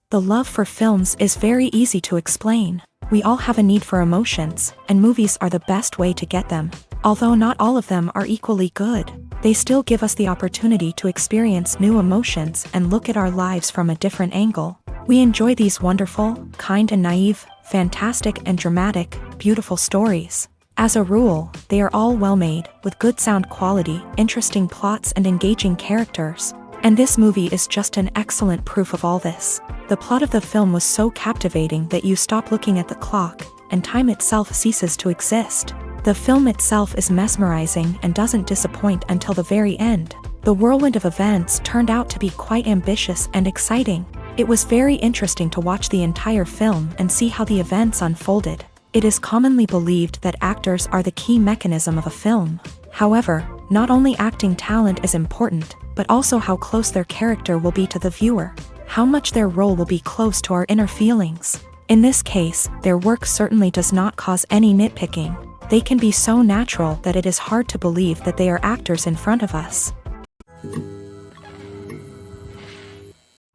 The love for films is very easy to explain. We all have a need for emotions, and movies are the best way to get them. Although not all of them are equally good, they still give us the opportunity to experience new emotions and look at our lives from a different angle. We enjoy these wonderful, kind and naive, fantastic and dramatic, beautiful stories. As a rule, they are all well made, with good sound quality, interesting plots and engaging characters. And this movie is just an excellent proof of all this. The plot of the film was so captivating that you stop looking at the clock, and time itself ceases to exist. The film itself is mesmerizing and doesn't disappoint until the very end. The whirlwind of events turned out to be quite ambitious and exciting. It was very interesting to watch the entire film and see how the events unfolded. It is commonly believed that actors are the key mechanism of a film. However, not only acting talent is important, but also how close their character will be to the viewer. How much their role will be close to our inner feelings. In this case, their work certainly does not cause any nitpicking. They can be so natural that it is hard to believe that they are actors in front of us.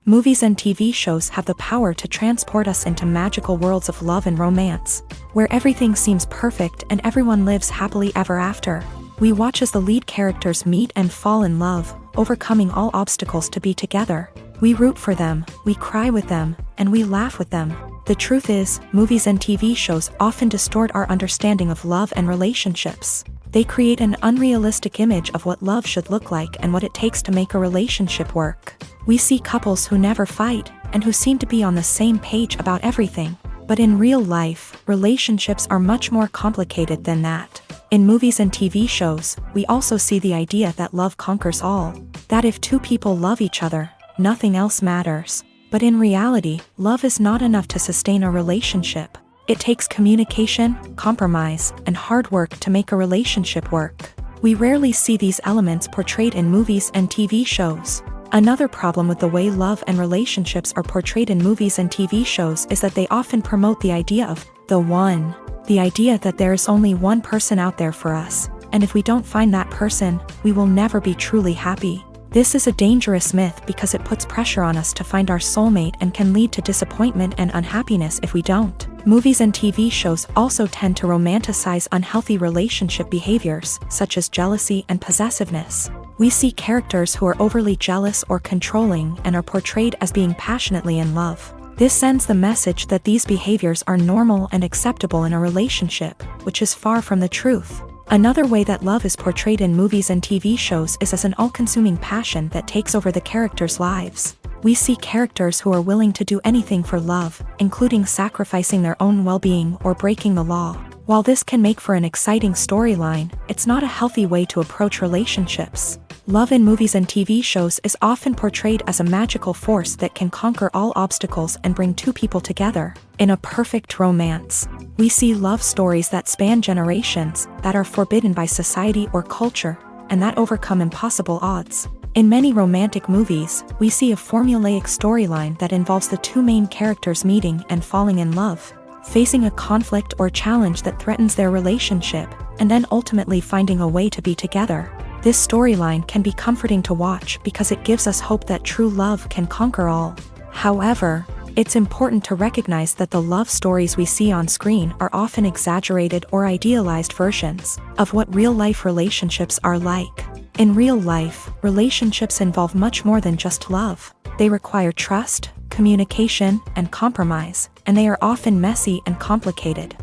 Movies and TV shows have the power to transport us into magical worlds of love and romance, where everything seems perfect and everyone lives happily ever after. We watch as the lead characters meet and fall in love, overcoming all obstacles to be together. We root for them, we cry with them, and we laugh with them. The truth is, movies and TV shows often distort our understanding of love and relationships. They create an unrealistic image of what love should look like and what it takes to make a relationship work. We see couples who never fight, and who seem to be on the same page about everything. But in real life, relationships are much more complicated than that. In movies and TV shows, we also see the idea that love conquers all. That if two people love each other, nothing else matters. But in reality, love is not enough to sustain a relationship. It takes communication, compromise, and hard work to make a relationship work. We rarely see these elements portrayed in movies and TV shows. Another problem with the way love and relationships are portrayed in movies and TV shows is that they often promote the idea of the one. The idea that there is only one person out there for us, and if we don't find that person, we will never be truly happy. This is a dangerous myth because it puts pressure on us to find our soulmate and can lead to disappointment and unhappiness if we don't. Movies and TV shows also tend to romanticize unhealthy relationship behaviors, such as jealousy and possessiveness. We see characters who are overly jealous or controlling and are portrayed as being passionately in love. This sends the message that these behaviors are normal and acceptable in a relationship, which is far from the truth. Another way that love is portrayed in movies and TV shows is as an all-consuming passion that takes over the characters' lives. We see characters who are willing to do anything for love, including sacrificing their own well-being or breaking the law. While this can make for an exciting storyline, it's not a healthy way to approach relationships. Love in movies and TV shows is often portrayed as a magical force that can conquer all obstacles and bring two people together. In a perfect romance, we see love stories that span generations, that are forbidden by society or culture, and that overcome impossible odds. In many romantic movies, we see a formulaic storyline that involves the two main characters meeting and falling in love, facing a conflict or challenge that threatens their relationship, and then ultimately finding a way to be together. This storyline can be comforting to watch because it gives us hope that true love can conquer all. However, it's important to recognize that the love stories we see on screen are often exaggerated or idealized versions of what real-life relationships are like. In real life, relationships involve much more than just love. They require trust, communication, and compromise, and they are often messy and complicated.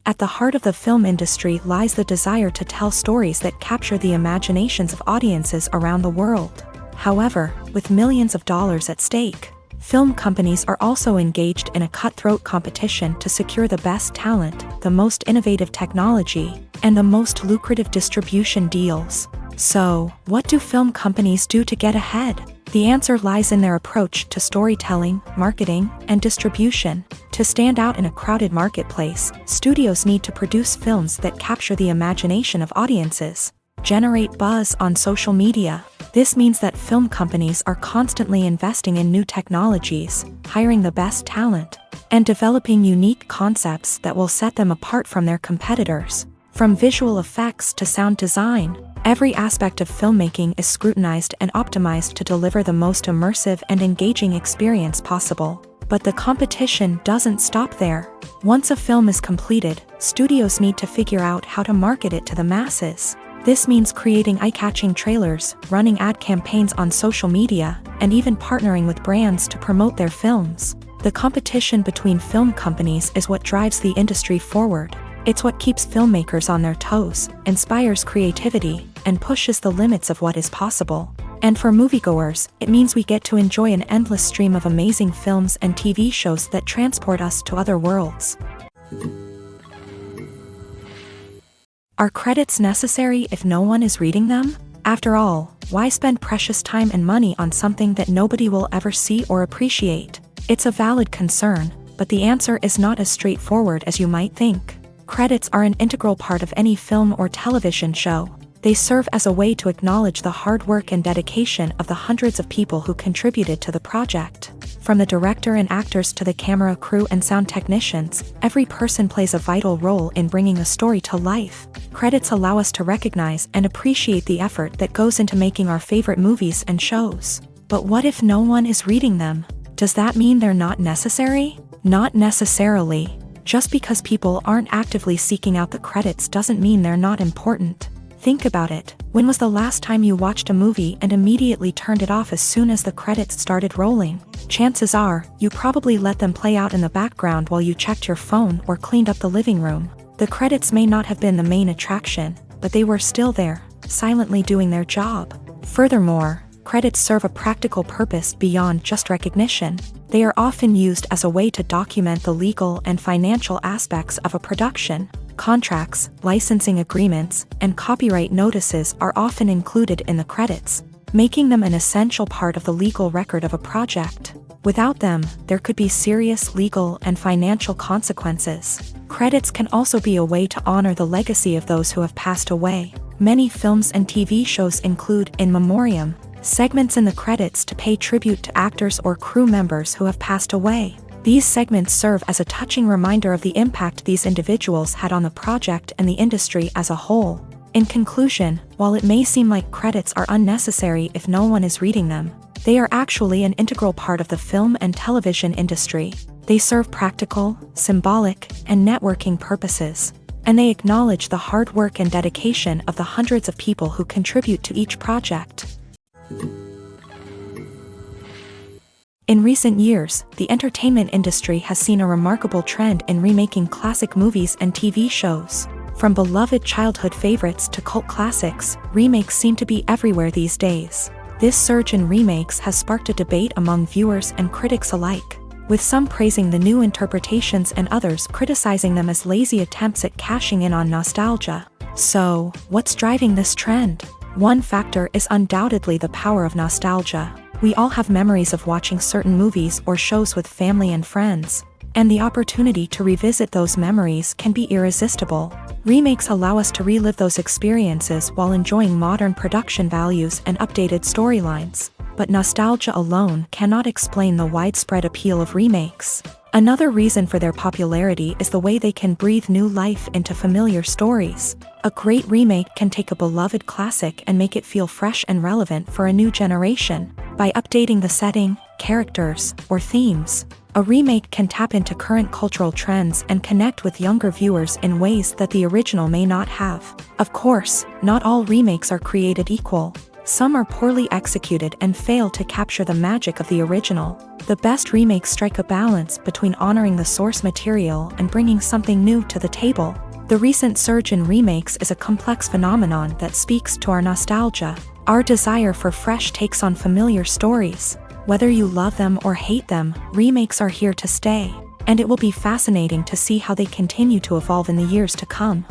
At the heart of the film industry lies the desire to tell stories that capture the imaginations of audiences around the world. However, with millions of dollars at stake, film companies are also engaged in a cutthroat competition to secure the best talent, the most innovative technology, and the most lucrative distribution deals. So, what do film companies do to get ahead? The answer lies in their approach to storytelling, marketing, and distribution. To stand out in a crowded marketplace, studios need to produce films that capture the imagination of audiences, generate buzz on social media. This means that film companies are constantly investing in new technologies, hiring the best talent, and developing unique concepts that will set them apart from their competitors. From visual effects to sound design, every aspect of filmmaking is scrutinized and optimized to deliver the most immersive and engaging experience possible. But the competition doesn't stop there. Once a film is completed, studios need to figure out how to market it to the masses. This means creating eye-catching trailers, running ad campaigns on social media, and even partnering with brands to promote their films. The competition between film companies is what drives the industry forward. It's what keeps filmmakers on their toes, inspires creativity, and pushes the limits of what is possible. And for moviegoers, it means we get to enjoy an endless stream of amazing films and TV shows that transport us to other worlds. Are credits necessary if no one is reading them? After all, why spend precious time and money on something that nobody will ever see or appreciate? It's a valid concern, but the answer is not as straightforward as you might think. Credits are an integral part of any film or television show. They serve as a way to acknowledge the hard work and dedication of the hundreds of people who contributed to the project. From the director and actors to the camera crew and sound technicians, every person plays a vital role in bringing a story to life. Credits allow us to recognize and appreciate the effort that goes into making our favorite movies and shows. But what if no one is reading them? Does that mean they're not necessary? Not necessarily. Just because people aren't actively seeking out the credits doesn't mean they're not important. Think about it. When was the last time you watched a movie and immediately turned it off as soon as the credits started rolling? Chances are, you probably let them play out in the background while you checked your phone or cleaned up the living room. The credits may not have been the main attraction, but they were still there, silently doing their job. Furthermore, credits serve a practical purpose beyond just recognition. They are often used as a way to document the legal and financial aspects of a production. Contracts, licensing agreements, and copyright notices are often included in the credits, making them an essential part of the legal record of a project. Without them, there could be serious legal and financial consequences. Credits can also be a way to honor the legacy of those who have passed away. Many films and TV shows include in memoriam segments in the credits to pay tribute to actors or crew members who have passed away. These segments serve as a touching reminder of the impact these individuals had on the project and the industry as a whole. In conclusion, while it may seem like credits are unnecessary if no one is reading them, they are actually an integral part of the film and television industry. They serve practical, symbolic, and networking purposes, and they acknowledge the hard work and dedication of the hundreds of people who contribute to each project. In recent years, the entertainment industry has seen a remarkable trend in remaking classic movies and TV shows. From beloved childhood favorites to cult classics, remakes seem to be everywhere these days. This surge in remakes has sparked a debate among viewers and critics alike, with some praising the new interpretations and others criticizing them as lazy attempts at cashing in on nostalgia. So, what's driving this trend? One factor is undoubtedly the power of nostalgia. We all have memories of watching certain movies or shows with family and friends, and the opportunity to revisit those memories can be irresistible. Remakes allow us to relive those experiences while enjoying modern production values and updated storylines. But nostalgia alone cannot explain the widespread appeal of remakes. Another reason for their popularity is the way they can breathe new life into familiar stories. A great remake can take a beloved classic and make it feel fresh and relevant for a new generation. By updating the setting, characters, or themes, a remake can tap into current cultural trends and connect with younger viewers in ways that the original may not have. Of course, not all remakes are created equal. Some are poorly executed and fail to capture the magic of the original. The best remakes strike a balance between honoring the source material and bringing something new to the table. The recent surge in remakes is a complex phenomenon that speaks to our nostalgia, our desire for fresh takes on familiar stories. Whether you love them or hate them, remakes are here to stay, and it will be fascinating to see how they continue to evolve in the years to come.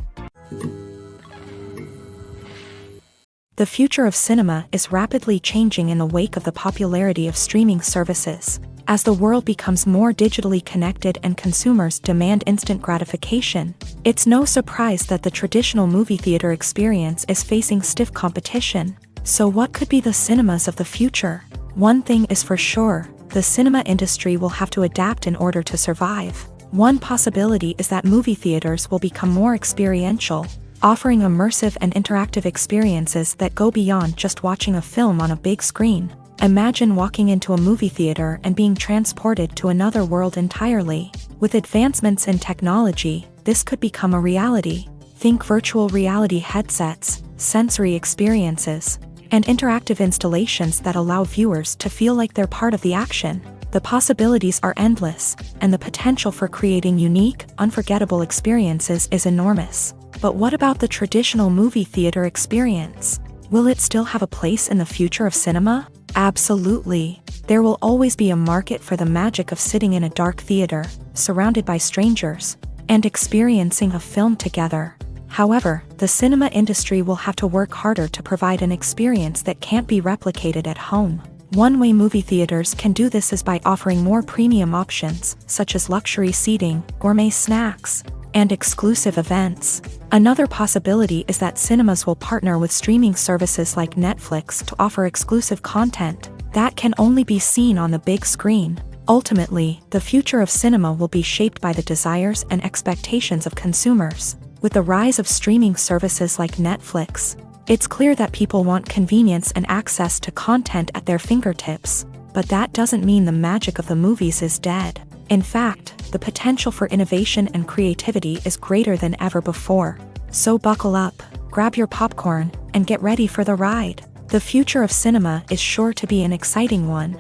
The future of cinema is rapidly changing in the wake of the popularity of streaming services. As the world becomes more digitally connected and consumers demand instant gratification, it's no surprise that the traditional movie theater experience is facing stiff competition. So what could be the cinemas of the future? One thing is for sure, the cinema industry will have to adapt in order to survive. One possibility is that movie theaters will become more experiential, offering immersive and interactive experiences that go beyond just watching a film on a big screen. Imagine walking into a movie theater and being transported to another world entirely. With advancements in technology, this could become a reality. Think virtual reality headsets, sensory experiences, and interactive installations that allow viewers to feel like they're part of the action. The possibilities are endless, and the potential for creating unique, unforgettable experiences is enormous. But what about the traditional movie theater experience? Will it still have a place in the future of cinema? Absolutely. There will always be a market for the magic of sitting in a dark theater, surrounded by strangers, and experiencing a film together. However, the cinema industry will have to work harder to provide an experience that can't be replicated at home. One way movie theaters can do this is by offering more premium options, such as luxury seating, gourmet snacks, and exclusive events. Another possibility is that cinemas will partner with streaming services like Netflix to offer exclusive content that can only be seen on the big screen. Ultimately, the future of cinema will be shaped by the desires and expectations of consumers. With the rise of streaming services like Netflix, it's clear that people want convenience and access to content at their fingertips. But that doesn't mean the magic of the movies is dead. In fact, the potential for innovation and creativity is greater than ever before. So buckle up, grab your popcorn, and get ready for the ride. The future of cinema is sure to be an exciting one.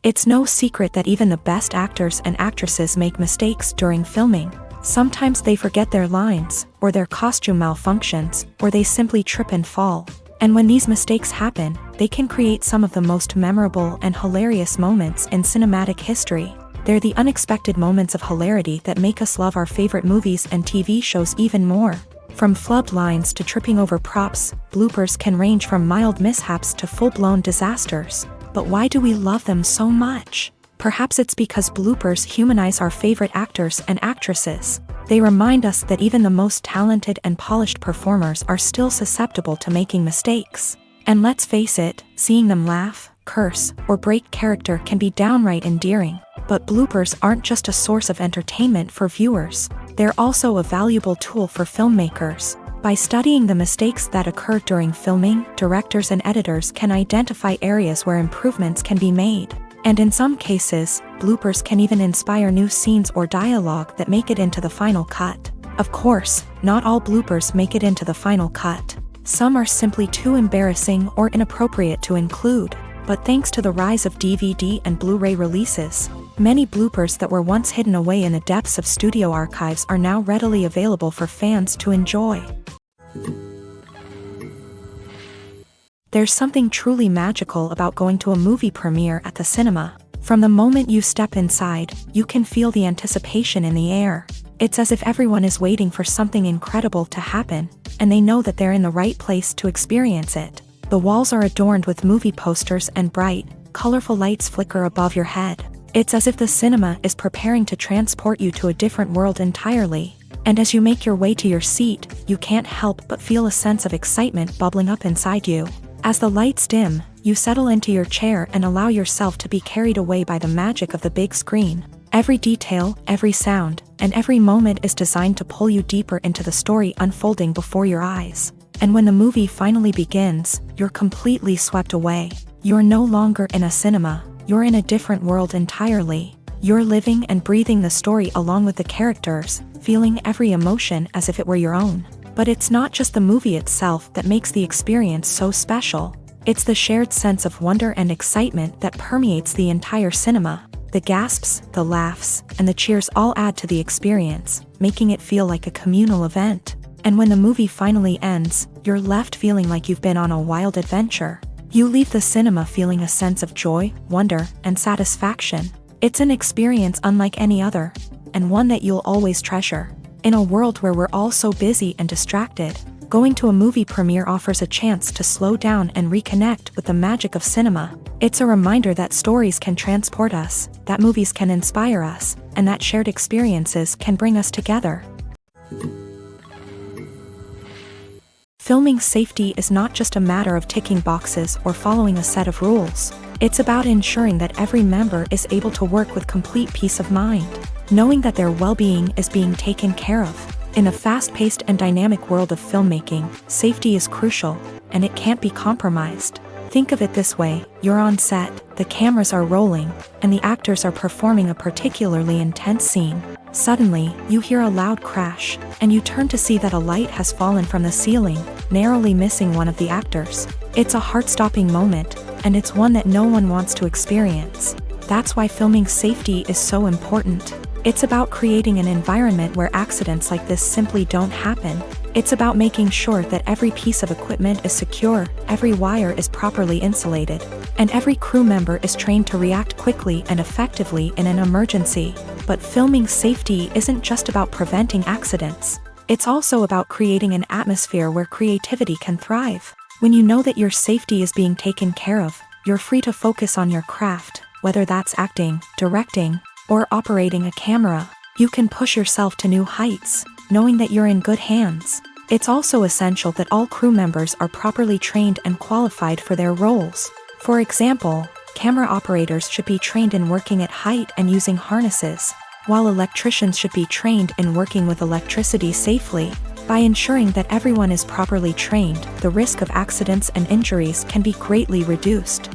It's no secret that even the best actors and actresses make mistakes during filming. Sometimes they forget their lines, or their costume malfunctions, or they simply trip and fall. And when these mistakes happen, they can create some of the most memorable and hilarious moments in cinematic history. They're the unexpected moments of hilarity that make us love our favorite movies and TV shows even more. From flubbed lines to tripping over props, bloopers can range from mild mishaps to full-blown disasters. But why do we love them so much? Perhaps it's because bloopers humanize our favorite actors and actresses. They remind us that even the most talented and polished performers are still susceptible to making mistakes. And let's face it, seeing them laugh, curse, or break character can be downright endearing. But bloopers aren't just a source of entertainment for viewers. They're also a valuable tool for filmmakers. By studying the mistakes that occur during filming, directors and editors can identify areas where improvements can be made. And in some cases, bloopers can even inspire new scenes or dialogue that make it into the final cut. Of course, not all bloopers make it into the final cut. Some are simply too embarrassing or inappropriate to include. But thanks to the rise of DVD and Blu-ray releases, many bloopers that were once hidden away in the depths of studio archives are now readily available for fans to enjoy. There's something truly magical about going to a movie premiere at the cinema. From the moment you step inside, you can feel the anticipation in the air. It's as if everyone is waiting for something incredible to happen, and they know that they're in the right place to experience it. The walls are adorned with movie posters and bright, colorful lights flicker above your head. It's as if the cinema is preparing to transport you to a different world entirely. And as you make your way to your seat, you can't help but feel a sense of excitement bubbling up inside you. As the lights dim, you settle into your chair and allow yourself to be carried away by the magic of the big screen. Every detail, every sound, and every moment is designed to pull you deeper into the story unfolding before your eyes. And when the movie finally begins, you're completely swept away. You're no longer in a cinema, you're in a different world entirely. You're living and breathing the story along with the characters, feeling every emotion as if it were your own. But it's not just the movie itself that makes the experience so special. It's the shared sense of wonder and excitement that permeates the entire cinema. The gasps, the laughs, and the cheers all add to the experience, making it feel like a communal event. And when the movie finally ends, you're left feeling like you've been on a wild adventure. You leave the cinema feeling a sense of joy, wonder, and satisfaction. It's an experience unlike any other, and one that you'll always treasure. In a world where we're all so busy and distracted, going to a movie premiere offers a chance to slow down and reconnect with the magic of cinema. It's a reminder that stories can transport us, that movies can inspire us, and that shared experiences can bring us together. Filming safety is not just a matter of ticking boxes or following a set of rules. It's about ensuring that every member is able to work with complete peace of mind, knowing that their well-being is being taken care of. In a fast-paced and dynamic world of filmmaking, safety is crucial, and it can't be compromised. Think of it this way: you're on set, the cameras are rolling, and the actors are performing a particularly intense scene. Suddenly, you hear a loud crash, and you turn to see that a light has fallen from the ceiling, narrowly missing one of the actors. It's a heart-stopping moment, and it's one that no one wants to experience. That's why filming safety is so important. It's about creating an environment where accidents like this simply don't happen. It's about making sure that every piece of equipment is secure, every wire is properly insulated, and every crew member is trained to react quickly and effectively in an emergency. But filming safety isn't just about preventing accidents. It's also about creating an atmosphere where creativity can thrive. When you know that your safety is being taken care of, you're free to focus on your craft, whether that's acting, directing, or operating a camera. You can push yourself to new heights, knowing that you're in good hands. It's also essential that all crew members are properly trained and qualified for their roles. For example, camera operators should be trained in working at height and using harnesses, while electricians should be trained in working with electricity safely. By ensuring that everyone is properly trained, the risk of accidents and injuries can be greatly reduced.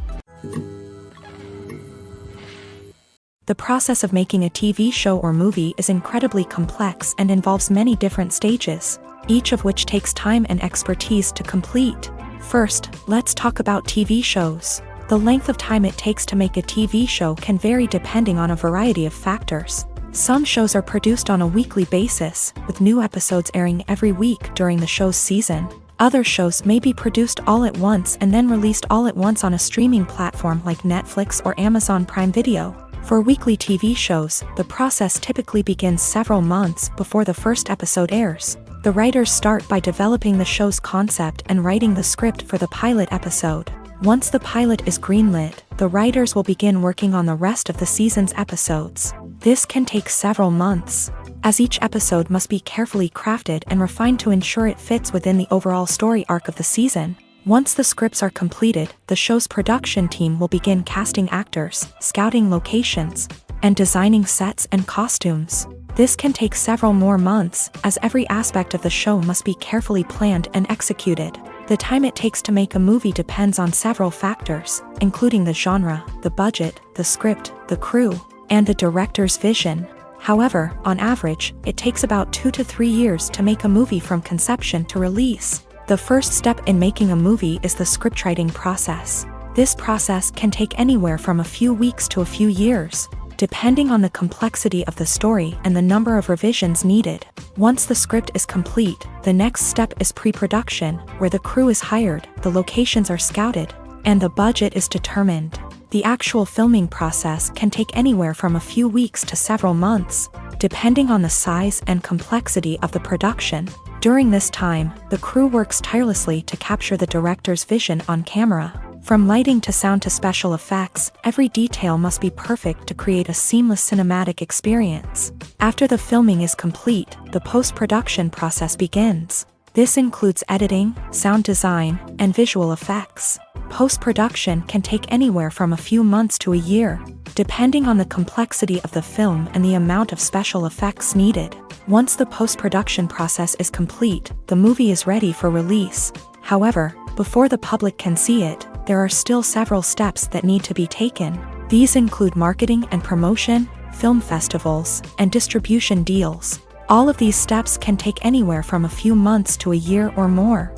The process of making a TV show or movie is incredibly complex and involves many different stages, each of which takes time and expertise to complete. First, let's talk about TV shows. The length of time it takes to make a TV show can vary depending on a variety of factors. Some shows are produced on a weekly basis, with new episodes airing every week during the show's season. Other shows may be produced all at once and then released all at once on a streaming platform like Netflix or Amazon Prime Video. For weekly TV shows, the process typically begins several months before the first episode airs. The writers start by developing the show's concept and writing the script for the pilot episode. Once the pilot is greenlit, the writers will begin working on the rest of the season's episodes. This can take several months, as each episode must be carefully crafted and refined to ensure it fits within the overall story arc of the season. Once the scripts are completed, the show's production team will begin casting actors, scouting locations, and designing sets and costumes. This can take several more months, as every aspect of the show must be carefully planned and executed. The time it takes to make a movie depends on several factors, including the genre, the budget, the script, the crew, and the director's vision. However, on average, it takes about 2 to 3 years to make a movie from conception to release. The first step in making a movie is the scriptwriting process. This process can take anywhere from a few weeks to a few years, depending on the complexity of the story and the number of revisions needed. Once the script is complete, the next step is pre-production, where the crew is hired, the locations are scouted, and the budget is determined. The actual filming process can take anywhere from a few weeks to several months, depending on the size and complexity of the production. During this time, the crew works tirelessly to capture the director's vision on camera. From lighting to sound to special effects, every detail must be perfect to create a seamless cinematic experience. After the filming is complete, the post-production process begins. This includes editing, sound design, and visual effects. Post-production can take anywhere from a few months to a year, depending on the complexity of the film and the amount of special effects needed. Once the post-production process is complete, the movie is ready for release. However, before the public can see it, there are still several steps that need to be taken. These include marketing and promotion, film festivals, and distribution deals. All of these steps can take anywhere from a few months to a year or more.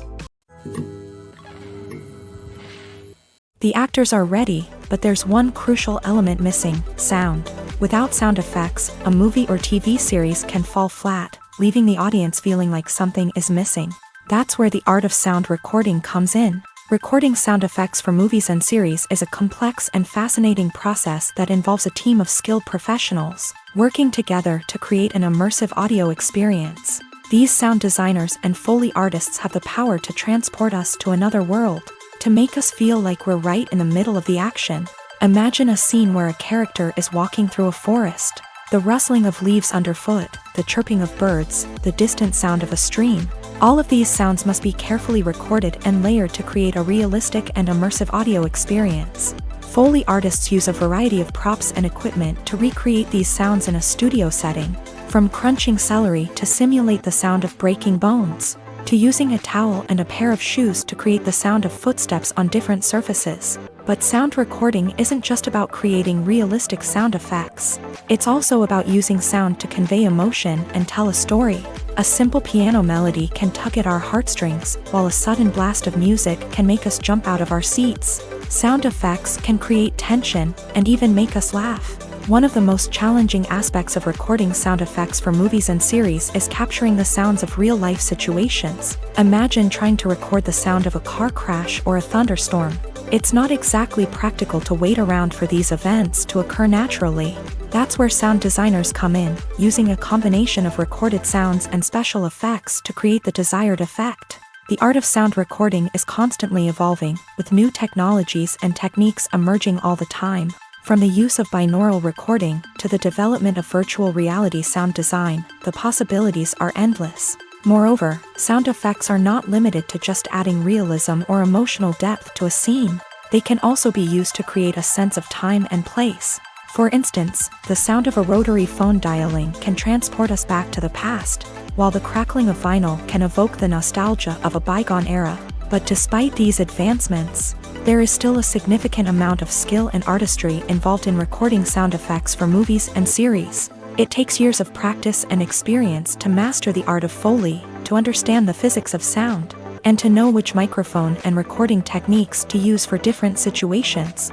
The actors are ready, but there's one crucial element missing: sound. Without sound effects, a movie or TV series can fall flat, leaving the audience feeling like something is missing. That's where the art of sound recording comes in. Recording sound effects for movies and series is a complex and fascinating process that involves a team of skilled professionals working together to create an immersive audio experience. These sound designers and Foley artists have the power to transport us to another world, to make us feel like we're right in the middle of the action. Imagine a scene where a character is walking through a forest. The rustling of leaves underfoot, the chirping of birds, the distant sound of a stream. All of these sounds must be carefully recorded and layered to create a realistic and immersive audio experience. Foley artists use a variety of props and equipment to recreate these sounds in a studio setting, from crunching celery to simulate the sound of breaking bones, to using a towel and a pair of shoes to create the sound of footsteps on different surfaces. But sound recording isn't just about creating realistic sound effects. It's also about using sound to convey emotion and tell a story. A simple piano melody can tug at our heartstrings, while a sudden blast of music can make us jump out of our seats. Sound effects can create tension and even make us laugh. One of the most challenging aspects of recording sound effects for movies and series is capturing the sounds of real-life situations. Imagine trying to record the sound of a car crash or a thunderstorm. It's not exactly practical to wait around for these events to occur naturally. That's where sound designers come in, using a combination of recorded sounds and special effects to create the desired effect. The art of sound recording is constantly evolving, with new technologies and techniques emerging all the time. From the use of binaural recording to the development of virtual reality sound design, the possibilities are endless. Moreover, sound effects are not limited to just adding realism or emotional depth to a scene. They can also be used to create a sense of time and place. For instance, the sound of a rotary phone dialing can transport us back to the past, while the crackling of vinyl can evoke the nostalgia of a bygone era. But despite these advancements, there is still a significant amount of skill and artistry involved in recording sound effects for movies and series. It takes years of practice and experience to master the art of Foley, to understand the physics of sound, and to know which microphone and recording techniques to use for different situations.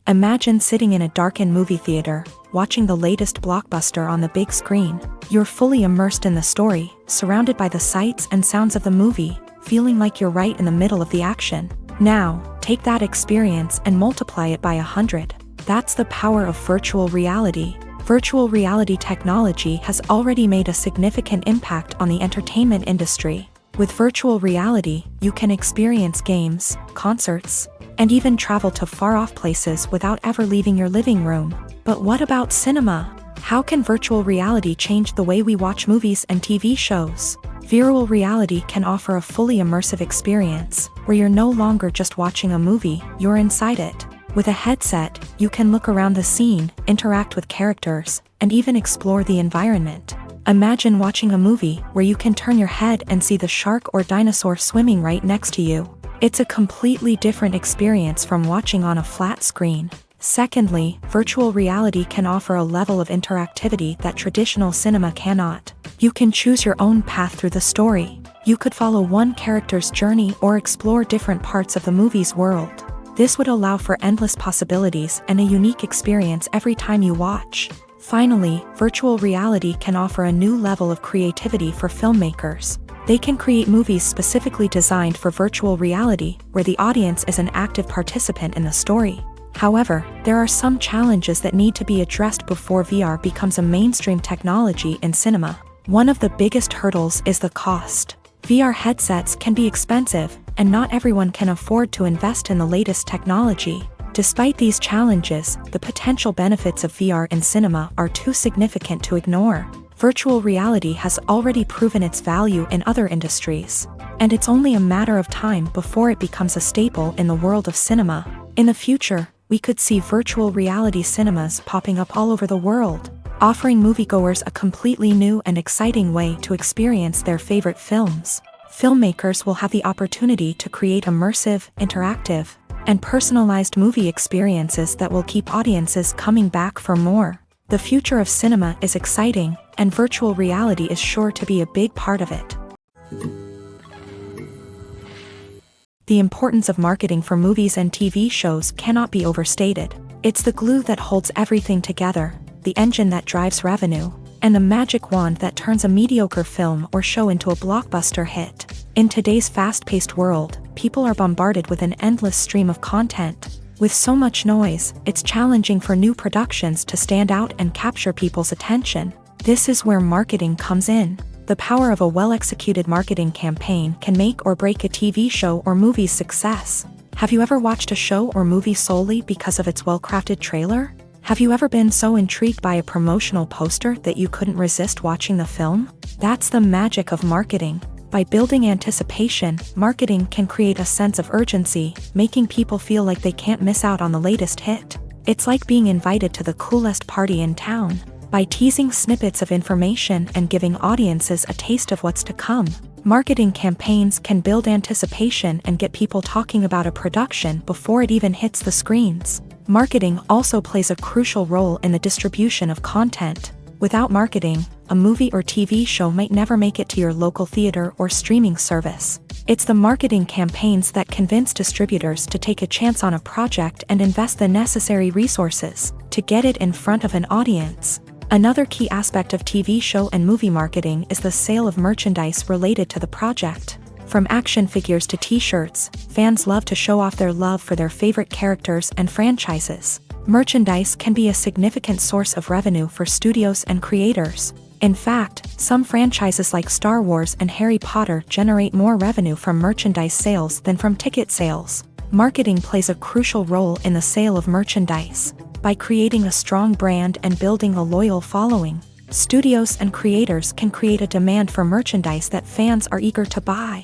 Imagine sitting in a darkened movie theater, watching the latest blockbuster on the big screen. You're fully immersed in the story, surrounded by the sights and sounds of the movie, feeling like you're right in the middle of the action. Now, take that experience and multiply it by 100. That's the power of virtual reality. Virtual reality technology has already made a significant impact on the entertainment industry. With virtual reality, you can experience games, concerts, and even travel to far-off places without ever leaving your living room. But what about cinema? How can virtual reality change the way we watch movies and TV shows? Virtual reality can offer a fully immersive experience, where you're no longer just watching a movie, you're inside it. With a headset, you can look around the scene, interact with characters, and even explore the environment. Imagine watching a movie where you can turn your head and see the shark or dinosaur swimming right next to you. It's a completely different experience from watching on a flat screen. Secondly, virtual reality can offer a level of interactivity that traditional cinema cannot. You can choose your own path through the story. You could follow one character's journey or explore different parts of the movie's world. This would allow for endless possibilities and a unique experience every time you watch. Finally, virtual reality can offer a new level of creativity for filmmakers. They can create movies specifically designed for virtual reality, where the audience is an active participant in the story. However, there are some challenges that need to be addressed before VR becomes a mainstream technology in cinema. One of the biggest hurdles is the cost. VR headsets can be expensive, and not everyone can afford to invest in the latest technology. Despite these challenges, the potential benefits of VR in cinema are too significant to ignore. Virtual reality has already proven its value in other industries, and it's only a matter of time before it becomes a staple in the world of cinema. In the future, we could see virtual reality cinemas popping up all over the world, offering moviegoers a completely new and exciting way to experience their favorite films. Filmmakers will have the opportunity to create immersive, interactive, and personalized movie experiences that will keep audiences coming back for more. The future of cinema is exciting, and virtual reality is sure to be a big part of it. The importance of marketing for movies and TV shows cannot be overstated. It's the glue that holds everything together, the engine that drives revenue, and the magic wand that turns a mediocre film or show into a blockbuster hit. In today's fast-paced world, people are bombarded with an endless stream of content. With so much noise, it's challenging for new productions to stand out and capture people's attention. This is where marketing comes in. The power of a well-executed marketing campaign can make or break a TV show or movie's success. Have you ever watched a show or movie solely because of its well-crafted trailer? Have you ever been so intrigued by a promotional poster that you couldn't resist watching the film? That's the magic of marketing. By building anticipation, marketing can create a sense of urgency, making people feel like they can't miss out on the latest hit. It's like being invited to the coolest party in town. By teasing snippets of information and giving audiences a taste of what's to come, marketing campaigns can build anticipation and get people talking about a production before it even hits the screens. Marketing also plays a crucial role in the distribution of content. Without marketing, a movie or TV show might never make it to your local theater or streaming service. It's the marketing campaigns that convince distributors to take a chance on a project and invest the necessary resources to get it in front of an audience. Another key aspect of TV show and movie marketing is the sale of merchandise related to the project. From action figures to t-shirts, fans love to show off their love for their favorite characters and franchises. Merchandise can be a significant source of revenue for studios and creators. In fact, some franchises like Star Wars and Harry Potter generate more revenue from merchandise sales than from ticket sales. Marketing plays a crucial role in the sale of merchandise. By creating a strong brand and building a loyal following, studios and creators can create a demand for merchandise that fans are eager to buy.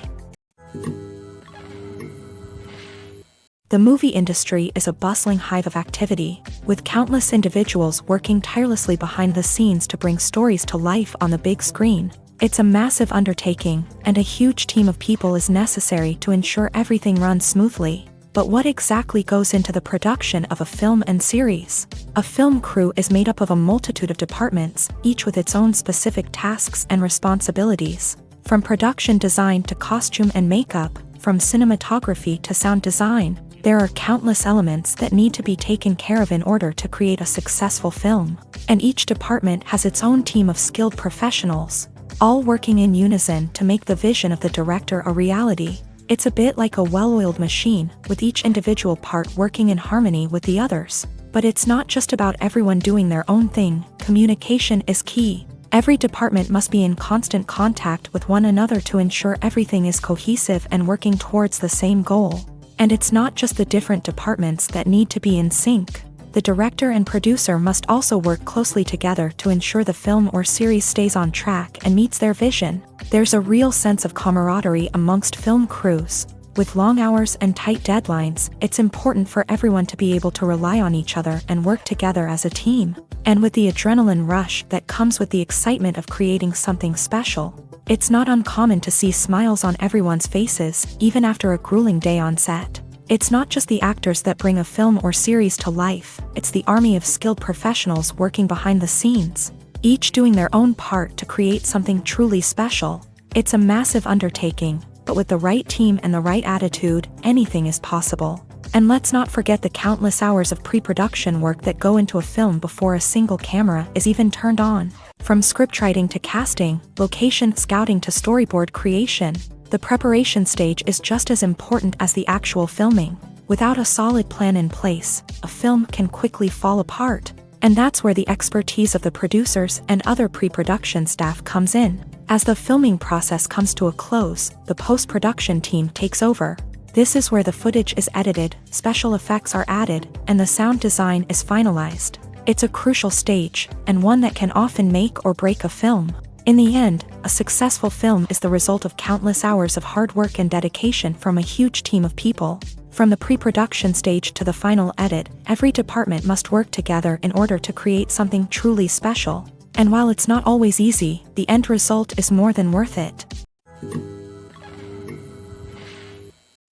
The movie industry is a bustling hive of activity, with countless individuals working tirelessly behind the scenes to bring stories to life on the big screen. It's a massive undertaking, and a huge team of people is necessary to ensure everything runs smoothly. But what exactly goes into the production of a film and series? A film crew is made up of a multitude of departments, each with its own specific tasks and responsibilities. From production design to costume and makeup, from cinematography to sound design, there are countless elements that need to be taken care of in order to create a successful film. And each department has its own team of skilled professionals, all working in unison to make the vision of the director a reality. It's a bit like a well-oiled machine, with each individual part working in harmony with the others. But it's not just about everyone doing their own thing. Communication is key. Every department must be in constant contact with one another to ensure everything is cohesive and working towards the same goal. And it's not just the different departments that need to be in sync. The director and producer must also work closely together to ensure the film or series stays on track and meets their vision. There's a real sense of camaraderie amongst film crews. With long hours and tight deadlines, it's important for everyone to be able to rely on each other and work together as a team. And with the adrenaline rush that comes with the excitement of creating something special, it's not uncommon to see smiles on everyone's faces, even after a grueling day on set. It's not just the actors that bring a film or series to life, it's the army of skilled professionals working behind the scenes, each doing their own part to create something truly special. It's a massive undertaking, but with the right team and the right attitude, anything is possible. And let's not forget the countless hours of pre-production work that go into a film before a single camera is even turned on. From scriptwriting to casting, location scouting to storyboard creation, the preparation stage is just as important as the actual filming. Without a solid plan in place, a film can quickly fall apart. And that's where the expertise of the producers and other pre-production staff comes in. As the filming process comes to a close, the post-production team takes over. This is where the footage is edited, special effects are added, and the sound design is finalized. It's a crucial stage, and one that can often make or break a film. In the end, a successful film is the result of countless hours of hard work and dedication from a huge team of people. From the pre-production stage to the final edit, every department must work together in order to create something truly special. And while it's not always easy, the end result is more than worth it.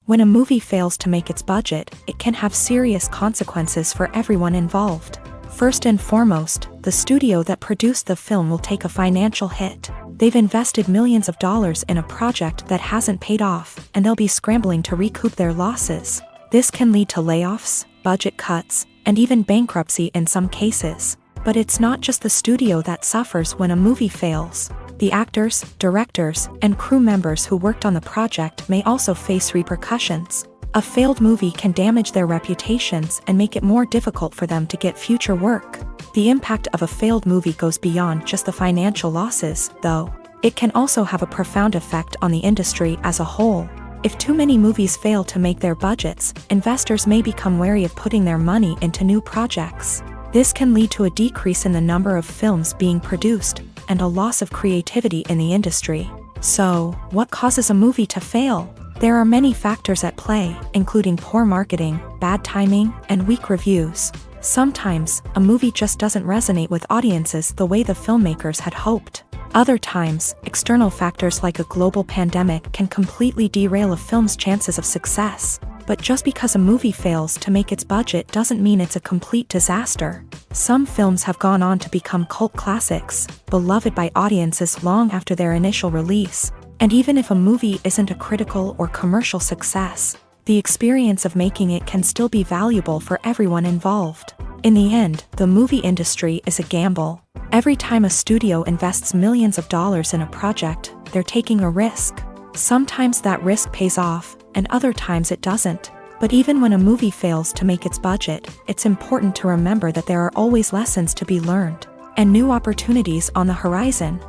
When a movie fails to make its budget, it can have serious consequences for everyone involved. First and foremost, the studio that produced the film will take a financial hit. They've invested millions of dollars in a project that hasn't paid off, and they'll be scrambling to recoup their losses. This can lead to layoffs, budget cuts, and even bankruptcy in some cases. But it's not just the studio that suffers when a movie fails. The actors, directors, and crew members who worked on the project may also face repercussions. A failed movie can damage their reputations and make it more difficult for them to get future work. The impact of a failed movie goes beyond just the financial losses, though. It can also have a profound effect on the industry as a whole. If too many movies fail to make their budgets, investors may become wary of putting their money into new projects. This can lead to a decrease in the number of films being produced, and a loss of creativity in the industry. So, what causes a movie to fail? There are many factors at play, including poor marketing, bad timing, and weak reviews. Sometimes, a movie just doesn't resonate with audiences the way the filmmakers had hoped. Other times, external factors like a global pandemic can completely derail a film's chances of success. But just because a movie fails to make its budget doesn't mean it's a complete disaster. Some films have gone on to become cult classics, beloved by audiences long after their initial release. And even if a movie isn't a critical or commercial success, the experience of making it can still be valuable for everyone involved. In the end, the movie industry is a gamble. Every time a studio invests millions of dollars in a project, they're taking a risk. Sometimes that risk pays off, and other times it doesn't. But even when a movie fails to make its budget, it's important to remember that there are always lessons to be learned, and new opportunities on the horizon.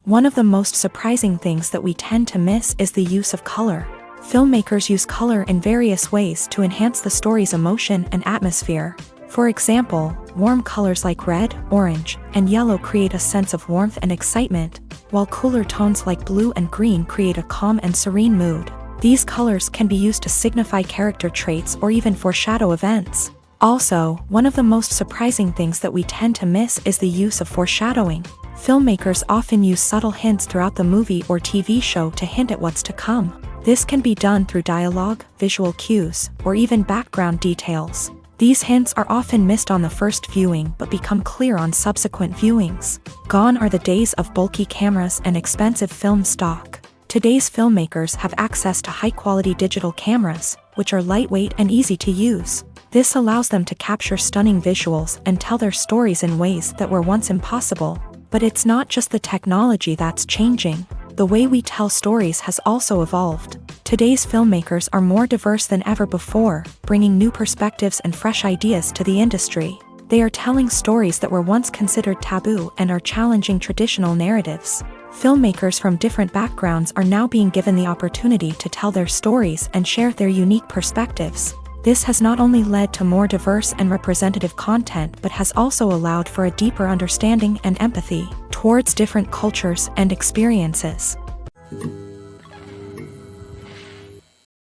One of the most surprising things that we tend to miss is the use of color. Filmmakers use color in various ways to enhance the story's emotion and atmosphere. For example, warm colors like red, orange, and yellow create a sense of warmth and excitement, while cooler tones like blue and green create a calm and serene mood. These colors can be used to signify character traits or even foreshadow events. Also, one of the most surprising things that we tend to miss is the use of foreshadowing. Filmmakers often use subtle hints throughout the movie or TV show to hint at what's to come. This can be done through dialogue, visual cues, or even background details. These hints are often missed on the first viewing but become clear on subsequent viewings. Gone are the days of bulky cameras and expensive film stock. Today's filmmakers have access to high-quality digital cameras, which are lightweight and easy to use. This allows them to capture stunning visuals and tell their stories in ways that were once impossible. But it's not just the technology that's changing. The way we tell stories has also evolved. Today's filmmakers are more diverse than ever before, bringing new perspectives and fresh ideas to the industry. They are telling stories that were once considered taboo and are challenging traditional narratives. Filmmakers from different backgrounds are now being given the opportunity to tell their stories and share their unique perspectives. This has not only led to more diverse and representative content but has also allowed for a deeper understanding and empathy towards different cultures and experiences.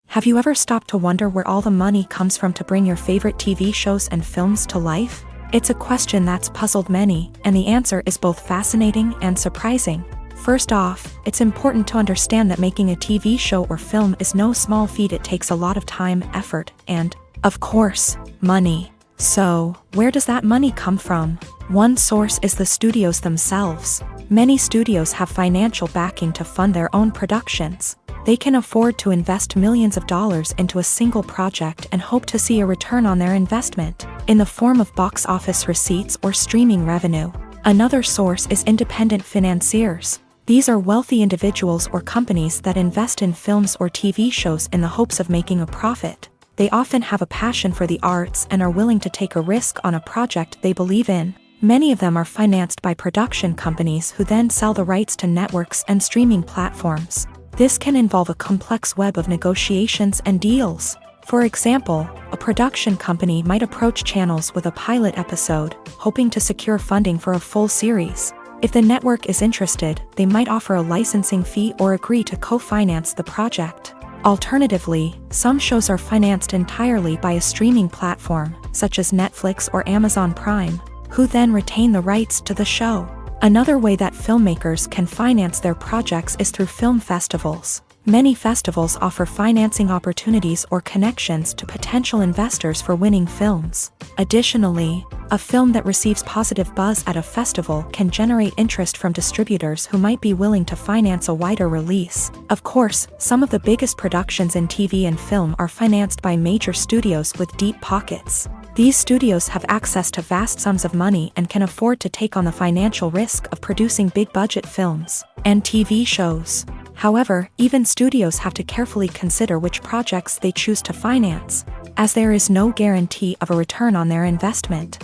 Have you ever stopped to wonder where all the money comes from to bring your favorite TV shows and films to life? It's a question that's puzzled many, and the answer is both fascinating and surprising. First off, it's important to understand that making a TV show or film is no small feat. It takes a lot of time, effort, and, of course, money. So, where does that money come from? One source is the studios themselves. Many studios have financial backing to fund their own productions. They can afford to invest millions of dollars into a single project and hope to see a return on their investment, in the form of box office receipts or streaming revenue. Another source is independent financiers. These are wealthy individuals or companies that invest in films or TV shows in the hopes of making a profit. They often have a passion for the arts and are willing to take a risk on a project they believe in. Many of them are financed by production companies who then sell the rights to networks and streaming platforms. This can involve a complex web of negotiations and deals. For example, a production company might approach channels with a pilot episode, hoping to secure funding for a full series. If the network is interested, they might offer a licensing fee or agree to co-finance the project. Alternatively, some shows are financed entirely by a streaming platform, such as Netflix or Amazon Prime, who then retain the rights to the show. Another way that filmmakers can finance their projects is through film festivals. Many festivals offer financing opportunities or connections to potential investors for winning films. Additionally, a film that receives positive buzz at a festival can generate interest from distributors who might be willing to finance a wider release. Of course, some of the biggest productions in TV and film are financed by major studios with deep pockets. These studios have access to vast sums of money and can afford to take on the financial risk of producing big-budget films and TV shows. However, even studios have to carefully consider which projects they choose to finance, as there is no guarantee of a return on their investment.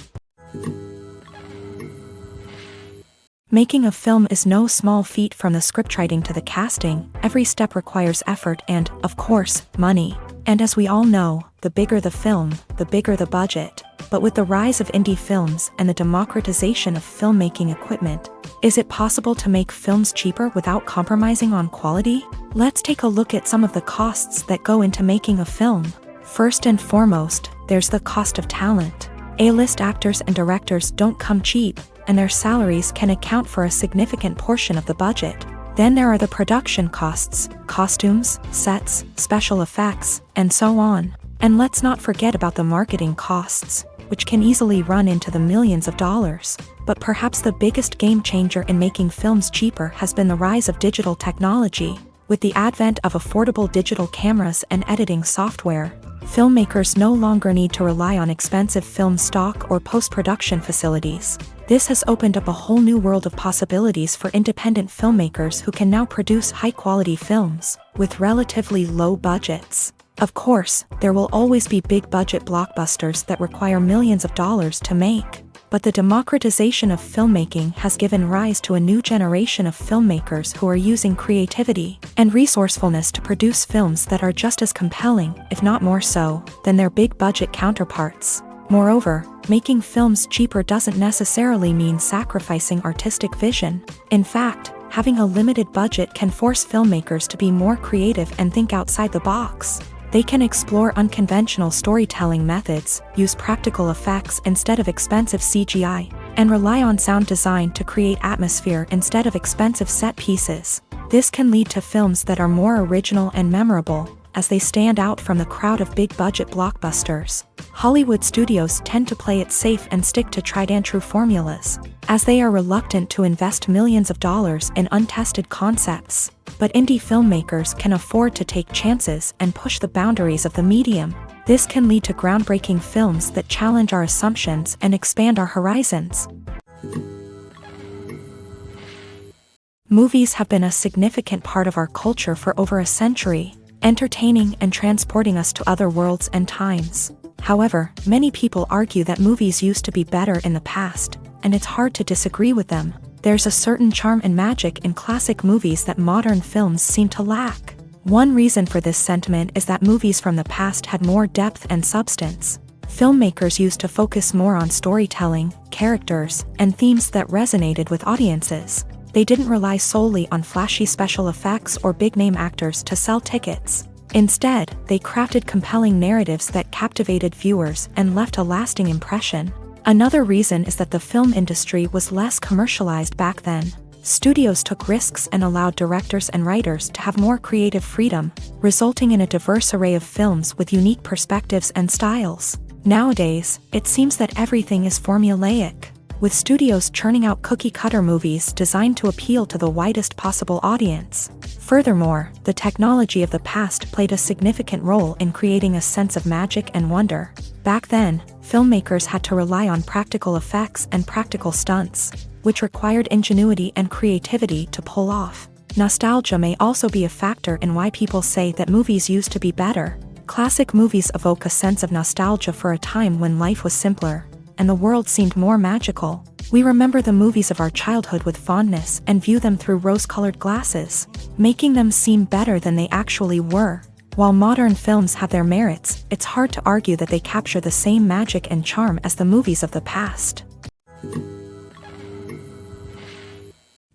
Making a film is no small feat. From the scriptwriting to the casting, every step requires effort and, of course, money. And as we all know, the bigger the film, the bigger the budget. But with the rise of indie films and the democratization of filmmaking equipment, is it possible to make films cheaper without compromising on quality? Let's take a look at some of the costs that go into making a film. First and foremost, there's the cost of talent. A-list actors and directors don't come cheap, and their salaries can account for a significant portion of the budget. Then there are the production costs, costumes, sets, special effects, and so on. And let's not forget about the marketing costs, which can easily run into the millions of dollars. But perhaps the biggest game changer in making films cheaper has been the rise of digital technology. With the advent of affordable digital cameras and editing software, filmmakers no longer need to rely on expensive film stock or post-production facilities. This has opened up a whole new world of possibilities for independent filmmakers who can now produce high-quality films with relatively low budgets. Of course, there will always be big-budget blockbusters that require millions of dollars to make. But the democratization of filmmaking has given rise to a new generation of filmmakers who are using creativity and resourcefulness to produce films that are just as compelling, if not more so, than their big-budget counterparts. Moreover, making films cheaper doesn't necessarily mean sacrificing artistic vision. In fact, having a limited budget can force filmmakers to be more creative and think outside the box. They can explore unconventional storytelling methods, use practical effects instead of expensive CGI, and rely on sound design to create atmosphere instead of expensive set pieces. This can lead to films that are more original and memorable, as they stand out from the crowd of big-budget blockbusters. Hollywood studios tend to play it safe and stick to tried-and-true formulas, as they are reluctant to invest millions of dollars in untested concepts. But indie filmmakers can afford to take chances and push the boundaries of the medium. This can lead to groundbreaking films that challenge our assumptions and expand our horizons. Movies have been a significant part of our culture for over a century, entertaining and transporting us to other worlds and times. However, many people argue that movies used to be better in the past, and it's hard to disagree with them. There's a certain charm and magic in classic movies that modern films seem to lack. One reason for this sentiment is that movies from the past had more depth and substance. Filmmakers used to focus more on storytelling, characters, and themes that resonated with audiences. They didn't rely solely on flashy special effects or big-name actors to sell tickets. Instead, they crafted compelling narratives that captivated viewers and left a lasting impression. Another reason is that the film industry was less commercialized back then. Studios took risks and allowed directors and writers to have more creative freedom, resulting in a diverse array of films with unique perspectives and styles. Nowadays, it seems that everything is formulaic, with studios churning out cookie-cutter movies designed to appeal to the widest possible audience. Furthermore, the technology of the past played a significant role in creating a sense of magic and wonder. Back then, filmmakers had to rely on practical effects and practical stunts, which required ingenuity and creativity to pull off. Nostalgia may also be a factor in why people say that movies used to be better. Classic movies evoke a sense of nostalgia for a time when life was simpler, and the world seemed more magical. We remember the movies of our childhood with fondness and view them through rose-colored glasses, making them seem better than they actually were. While modern films have their merits, it's hard to argue that they capture the same magic and charm as the movies of the past.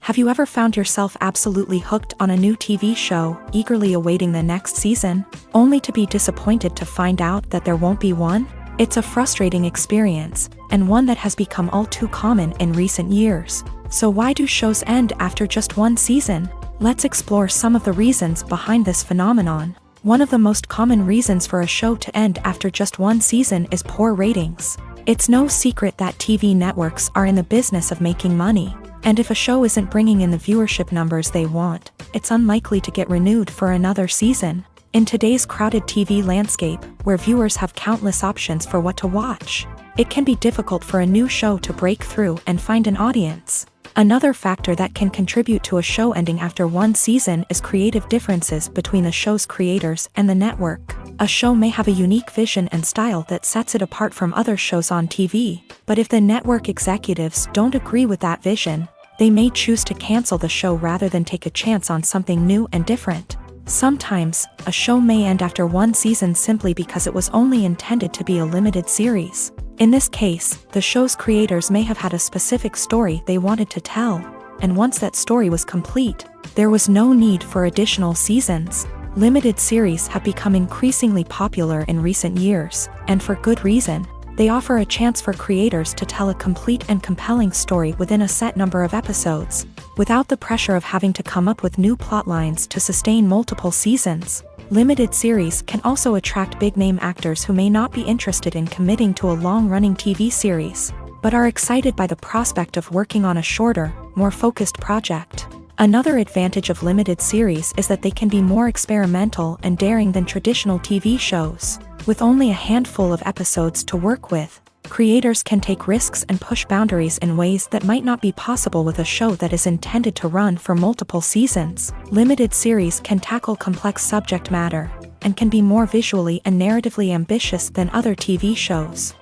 Have you ever found yourself absolutely hooked on a new TV show, eagerly awaiting the next season, only to be disappointed to find out that there won't be one? It's a frustrating experience, and one that has become all too common in recent years. So why do shows end after just one season? Let's explore some of the reasons behind this phenomenon. One of the most common reasons for a show to end after just one season is poor ratings. It's no secret that TV networks are in the business of making money, and if a show isn't bringing in the viewership numbers they want, it's unlikely to get renewed for another season. In today's crowded TV landscape, where viewers have countless options for what to watch, it can be difficult for a new show to break through and find an audience. Another factor that can contribute to a show ending after one season is creative differences between the show's creators and the network. A show may have a unique vision and style that sets it apart from other shows on TV, but if the network executives don't agree with that vision, they may choose to cancel the show rather than take a chance on something new and different. Sometimes, a show may end after one season simply because it was only intended to be a limited series. In this case, the show's creators may have had a specific story they wanted to tell, and once that story was complete, there was no need for additional seasons. Limited series have become increasingly popular in recent years, and for good reason. They offer a chance for creators to tell a complete and compelling story within a set number of episodes, without the pressure of having to come up with new plotlines to sustain multiple seasons. Limited series can also attract big-name actors who may not be interested in committing to a long-running TV series, but are excited by the prospect of working on a shorter, more focused project. Another advantage of limited series is that they can be more experimental and daring than traditional TV shows. With only a handful of episodes to work with, creators can take risks and push boundaries in ways that might not be possible with a show that is intended to run for multiple seasons. Limited series can tackle complex subject matter, and can be more visually and narratively ambitious than other TV shows.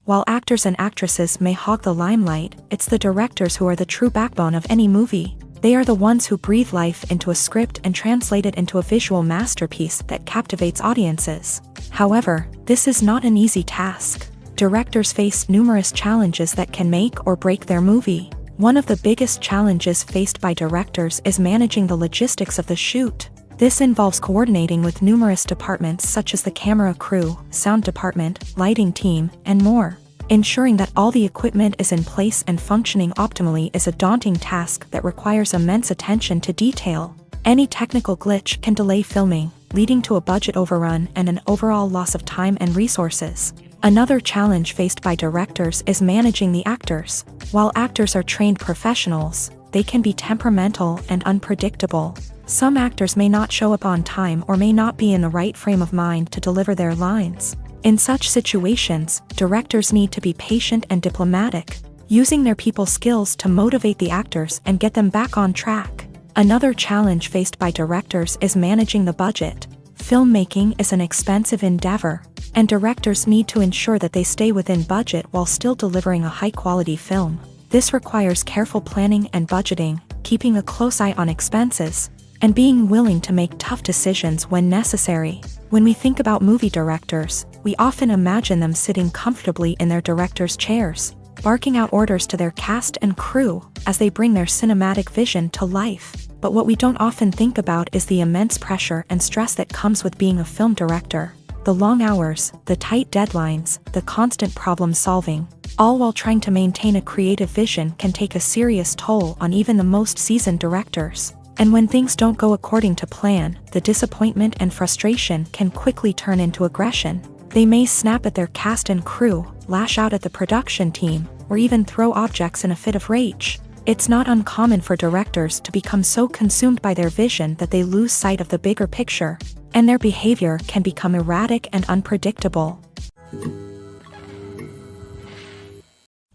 While actors and actresses may hog the limelight, it's the directors who are the true backbone of any movie. They are the ones who breathe life into a script and translate it into a visual masterpiece that captivates audiences. However, this is not an easy task. Directors face numerous challenges that can make or break their movie. One of the biggest challenges faced by directors is managing the logistics of the shoot. This involves coordinating with numerous departments such as the camera crew, sound department, lighting team, and more. Ensuring that all the equipment is in place and functioning optimally is a daunting task that requires immense attention to detail. Any technical glitch can delay filming, leading to a budget overrun and an overall loss of time and resources. Another challenge faced by directors is managing the actors. While actors are trained professionals, they can be temperamental and unpredictable. Some actors may not show up on time or may not be in the right frame of mind to deliver their lines. In such situations, directors need to be patient and diplomatic, using their people skills to motivate the actors and get them back on track. Another challenge faced by directors is managing the budget. Filmmaking is an expensive endeavor, and directors need to ensure that they stay within budget while still delivering a high-quality film. This requires careful planning and budgeting, keeping a close eye on expenses, and being willing to make tough decisions when necessary. When we think about movie directors, we often imagine them sitting comfortably in their director's chairs, barking out orders to their cast and crew as they bring their cinematic vision to life. But what we don't often think about is the immense pressure and stress that comes with being a film director. The long hours, the tight deadlines, the constant problem solving, all while trying to maintain a creative vision can take a serious toll on even the most seasoned directors. And when things don't go according to plan, the disappointment and frustration can quickly turn into aggression. They may snap at their cast and crew, lash out at the production team, or even throw objects in a fit of rage. It's not uncommon for directors to become so consumed by their vision that they lose sight of the bigger picture, and their behavior can become erratic and unpredictable.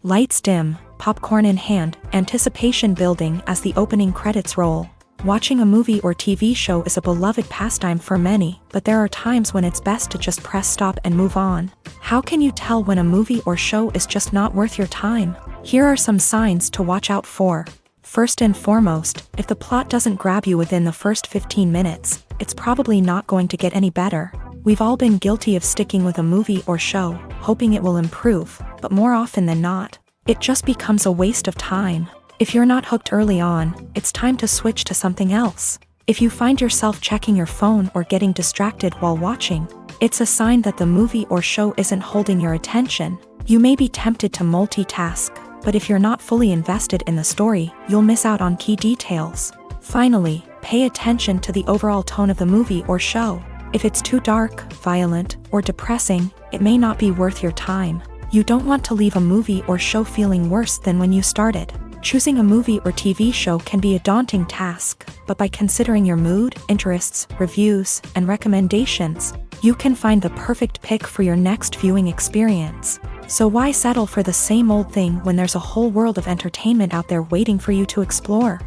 Lights dim, popcorn in hand, anticipation building as the opening credits roll. Watching a movie or TV show is a beloved pastime for many, but there are times when it's best to just press stop and move on. How can you tell when a movie or show is just not worth your time? Here are some signs to watch out for. First and foremost, if the plot doesn't grab you within the first 15 minutes, it's probably not going to get any better. We've all been guilty of sticking with a movie or show, hoping it will improve, but more often than not, it just becomes a waste of time. If you're not hooked early on, it's time to switch to something else. If you find yourself checking your phone or getting distracted while watching, it's a sign that the movie or show isn't holding your attention. You may be tempted to multitask, but if you're not fully invested in the story, you'll miss out on key details. Finally, pay attention to the overall tone of the movie or show. If it's too dark, violent, or depressing, it may not be worth your time. You don't want to leave a movie or show feeling worse than when you started. Choosing a movie or TV show can be a daunting task, but by considering your mood, interests, reviews, and recommendations, you can find the perfect pick for your next viewing experience. So why settle for the same old thing when there's a whole world of entertainment out there waiting for you to explore?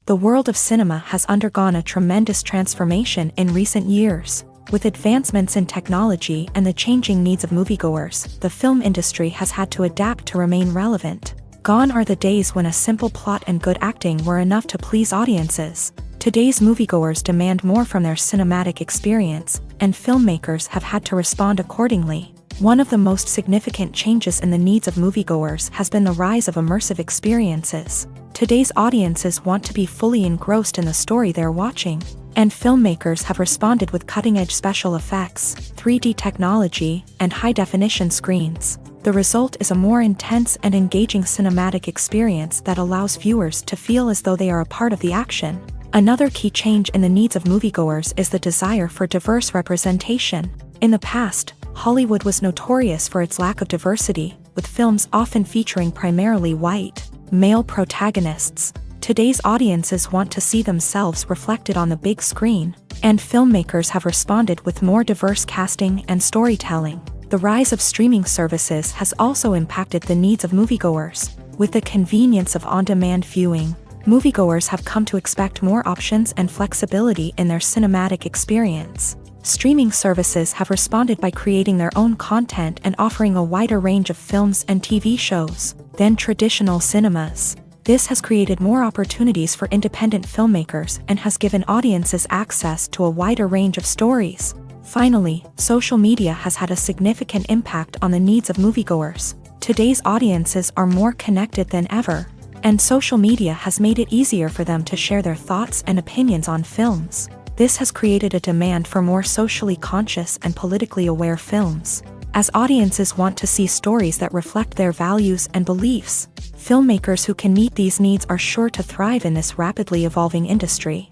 The world of cinema has undergone a tremendous transformation in recent years. With advancements in technology and the changing needs of moviegoers, the film industry has had to adapt to remain relevant. Gone are the days when a simple plot and good acting were enough to please audiences. Today's moviegoers demand more from their cinematic experience, and filmmakers have had to respond accordingly. One of the most significant changes in the needs of moviegoers has been the rise of immersive experiences. Today's audiences want to be fully engrossed in the story they're watching, and filmmakers have responded with cutting-edge special effects, 3D technology, and high-definition screens. The result is a more intense and engaging cinematic experience that allows viewers to feel as though they are a part of the action. Another key change in the needs of moviegoers is the desire for diverse representation. In the past, Hollywood was notorious for its lack of diversity, with films often featuring primarily white, male protagonists. Today's audiences want to see themselves reflected on the big screen, and filmmakers have responded with more diverse casting and storytelling. The rise of streaming services has also impacted the needs of moviegoers. With the convenience of on-demand viewing, moviegoers have come to expect more options and flexibility in their cinematic experience. Streaming services have responded by creating their own content and offering a wider range of films and TV shows than traditional cinemas. This has created more opportunities for independent filmmakers and has given audiences access to a wider range of stories. Finally, social media has had a significant impact on the needs of moviegoers. Today's audiences are more connected than ever, and social media has made it easier for them to share their thoughts and opinions on films. This has created a demand for more socially conscious and politically aware films. As audiences want to see stories that reflect their values and beliefs, filmmakers who can meet these needs are sure to thrive in this rapidly evolving industry.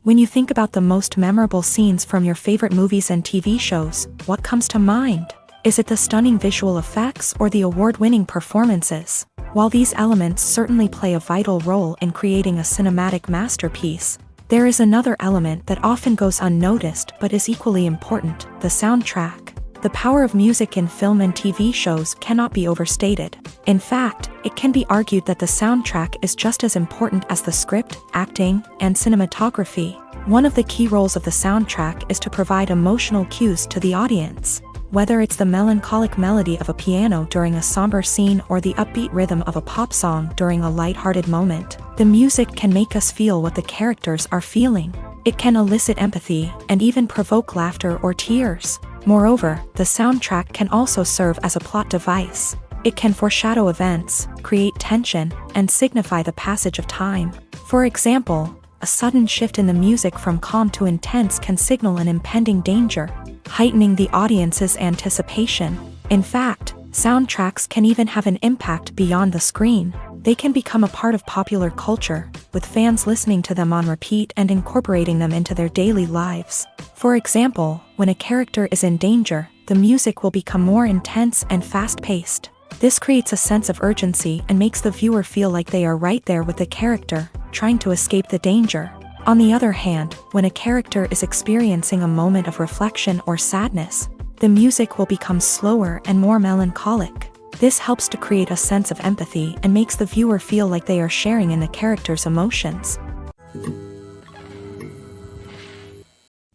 When you think about the most memorable scenes from your favorite movies and TV shows, what comes to mind? Is it the stunning visual effects or the award-winning performances? While these elements certainly play a vital role in creating a cinematic masterpiece, there is another element that often goes unnoticed but is equally important: the soundtrack. The power of music in film and TV shows cannot be overstated. In fact, it can be argued that the soundtrack is just as important as the script, acting, and cinematography. One of the key roles of the soundtrack is to provide emotional cues to the audience. Whether it's the melancholic melody of a piano during a somber scene or the upbeat rhythm of a pop song during a lighthearted moment, the music can make us feel what the characters are feeling. It can elicit empathy and even provoke laughter or tears. Moreover, the soundtrack can also serve as a plot device. It can foreshadow events, create tension, and signify the passage of time. For example, a sudden shift in the music from calm to intense can signal an impending danger, heightening the audience's anticipation. In fact, soundtracks can even have an impact beyond the screen. They can become a part of popular culture, with fans listening to them on repeat and incorporating them into their daily lives. For example, when a character is in danger, the music will become more intense and fast-paced. This creates a sense of urgency and makes the viewer feel like they are right there with the character, trying to escape the danger. On the other hand, when a character is experiencing a moment of reflection or sadness, the music will become slower and more melancholic. This helps to create a sense of empathy and makes the viewer feel like they are sharing in the character's emotions.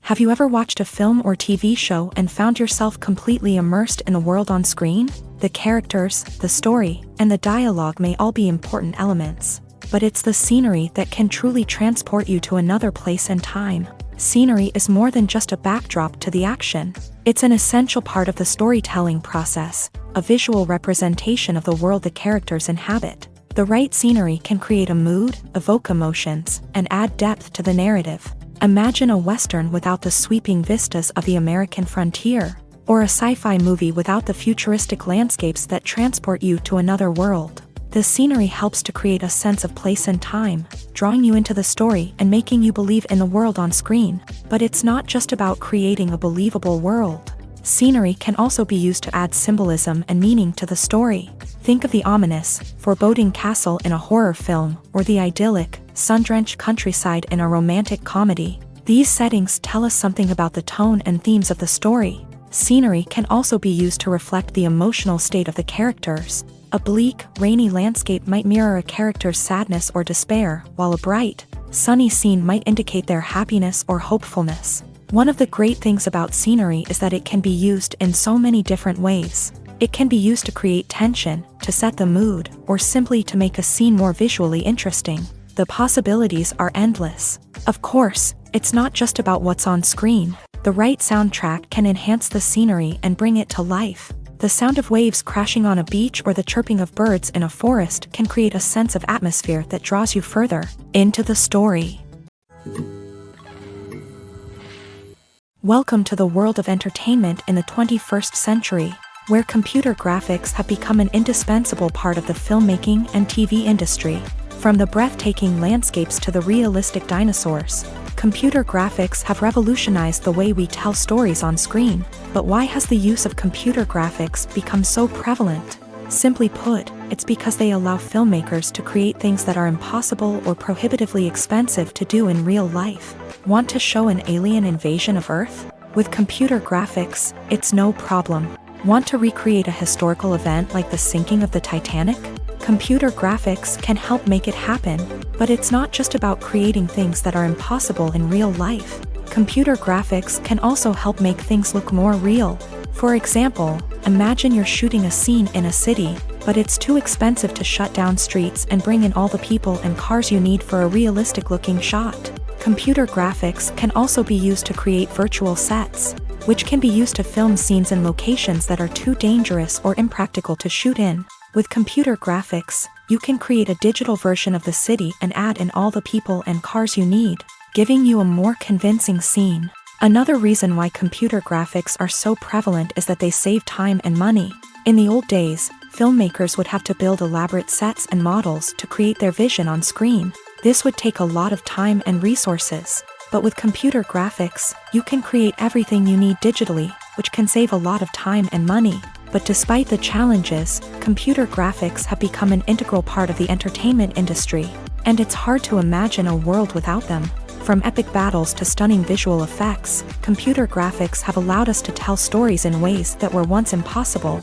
Have you ever watched a film or TV show and found yourself completely immersed in the world on screen? The characters, the story, and the dialogue may all be important elements, but it's the scenery that can truly transport you to another place and time. Scenery is more than just a backdrop to the action. It's an essential part of the storytelling process, a visual representation of the world the characters inhabit. The right scenery can create a mood, evoke emotions, and add depth to the narrative. Imagine a Western without the sweeping vistas of the American frontier, or a sci-fi movie without the futuristic landscapes that transport you to another world. The scenery helps to create a sense of place and time, drawing you into the story and making you believe in the world on screen. But it's not just about creating a believable world. Scenery can also be used to add symbolism and meaning to the story. Think of the ominous, foreboding castle in a horror film, or the idyllic, sun-drenched countryside in a romantic comedy. These settings tell us something about the tone and themes of the story. Scenery can also be used to reflect the emotional state of the characters. A bleak, rainy landscape might mirror a character's sadness or despair, while a bright, sunny scene might indicate their happiness or hopefulness. One of the great things about scenery is that it can be used in so many different ways. It can be used to create tension, to set the mood, or simply to make a scene more visually interesting. The possibilities are endless. Of course, it's not just about what's on screen. The right soundtrack can enhance the scenery and bring it to life. The sound of waves crashing on a beach or the chirping of birds in a forest can create a sense of atmosphere that draws you further into the story. Welcome to the world of entertainment in the 21st century, where computer graphics have become an indispensable part of the filmmaking and TV industry. From the breathtaking landscapes to the realistic dinosaurs, computer graphics have revolutionized the way we tell stories on screen. But why has the use of computer graphics become so prevalent? Simply put, it's because they allow filmmakers to create things that are impossible or prohibitively expensive to do in real life. Want to show an alien invasion of Earth? With computer graphics, it's no problem. Want to recreate a historical event like the sinking of the Titanic? Computer graphics can help make it happen, but it's not just about creating things that are impossible in real life. Computer graphics can also help make things look more real. For example, imagine you're shooting a scene in a city, but it's too expensive to shut down streets and bring in all the people and cars you need for a realistic-looking shot. Computer graphics can also be used to create virtual sets, which can be used to film scenes in locations that are too dangerous or impractical to shoot in. With computer graphics, you can create a digital version of the city and add in all the people and cars you need, giving you a more convincing scene. Another reason why computer graphics are so prevalent is that they save time and money. In the old days, filmmakers would have to build elaborate sets and models to create their vision on screen. This would take a lot of time and resources. But with computer graphics, you can create everything you need digitally, which can save a lot of time and money. But despite the challenges, computer graphics have become an integral part of the entertainment industry, and it's hard to imagine a world without them. From epic battles to stunning visual effects, computer graphics have allowed us to tell stories in ways that were once impossible.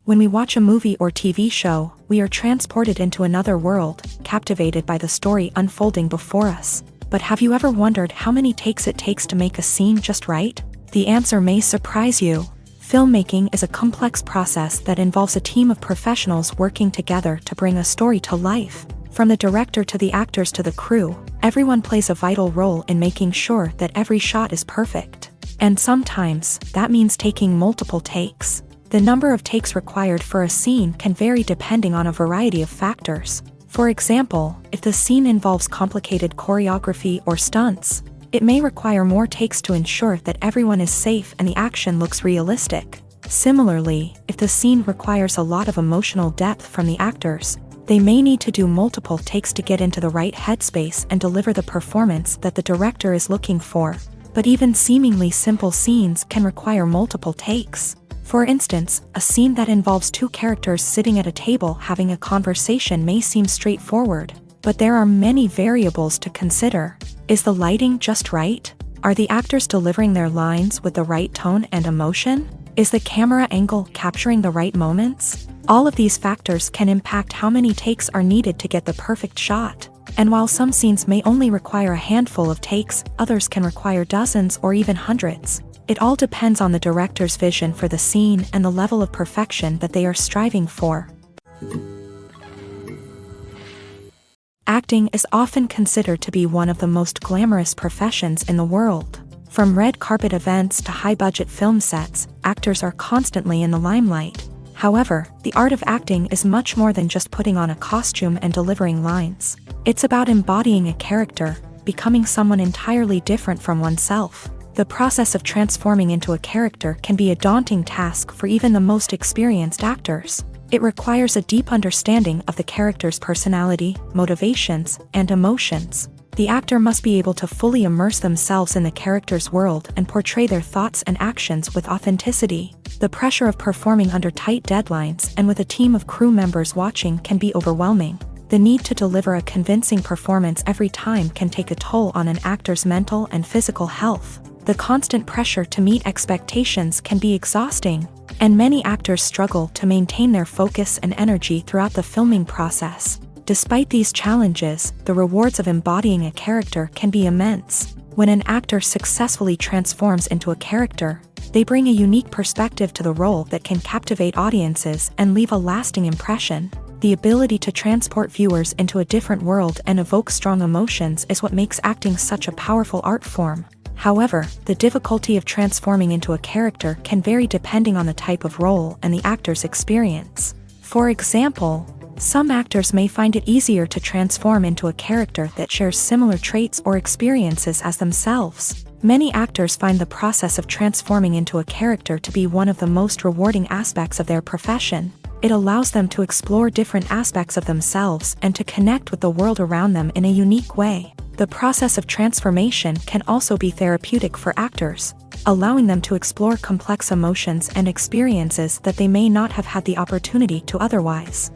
When we watch a movie or TV show, we are transported into another world, captivated by the story unfolding before us. But have you ever wondered how many takes it takes to make a scene just right? The answer may surprise you. Filmmaking is a complex process that involves a team of professionals working together to bring a story to life. From the director to the actors to the crew, everyone plays a vital role in making sure that every shot is perfect. And sometimes, that means taking multiple takes. The number of takes required for a scene can vary depending on a variety of factors. For example, if the scene involves complicated choreography or stunts, it may require more takes to ensure that everyone is safe and the action looks realistic. Similarly, if the scene requires a lot of emotional depth from the actors, they may need to do multiple takes to get into the right headspace and deliver the performance that the director is looking for. But even seemingly simple scenes can require multiple takes. For instance, a scene that involves two characters sitting at a table having a conversation may seem straightforward, but there are many variables to consider. Is the lighting just right? Are the actors delivering their lines with the right tone and emotion? Is the camera angle capturing the right moments? All of these factors can impact how many takes are needed to get the perfect shot. And while some scenes may only require a handful of takes, others can require dozens or even hundreds. It all depends on the director's vision for the scene and the level of perfection that they are striving for. Acting is often considered to be one of the most glamorous professions in the world. From red carpet events to high-budget film sets, actors are constantly in the limelight. However, the art of acting is much more than just putting on a costume and delivering lines. It's about embodying a character, becoming someone entirely different from oneself. The process of transforming into a character can be a daunting task for even the most experienced actors. It requires a deep understanding of the character's personality, motivations, and emotions. The actor must be able to fully immerse themselves in the character's world and portray their thoughts and actions with authenticity. The pressure of performing under tight deadlines and with a team of crew members watching can be overwhelming. The need to deliver a convincing performance every time can take a toll on an actor's mental and physical health. The constant pressure to meet expectations can be exhausting, and many actors struggle to maintain their focus and energy throughout the filming process. Despite these challenges, the rewards of embodying a character can be immense. When an actor successfully transforms into a character, they bring a unique perspective to the role that can captivate audiences and leave a lasting impression. The ability to transport viewers into a different world and evoke strong emotions is what makes acting such a powerful art form. However, the difficulty of transforming into a character can vary depending on the type of role and the actor's experience. For example, some actors may find it easier to transform into a character that shares similar traits or experiences as themselves. Many actors find the process of transforming into a character to be one of the most rewarding aspects of their profession. It allows them to explore different aspects of themselves and to connect with the world around them in a unique way. The process of transformation can also be therapeutic for actors, allowing them to explore complex emotions and experiences that they may not have had the opportunity to otherwise.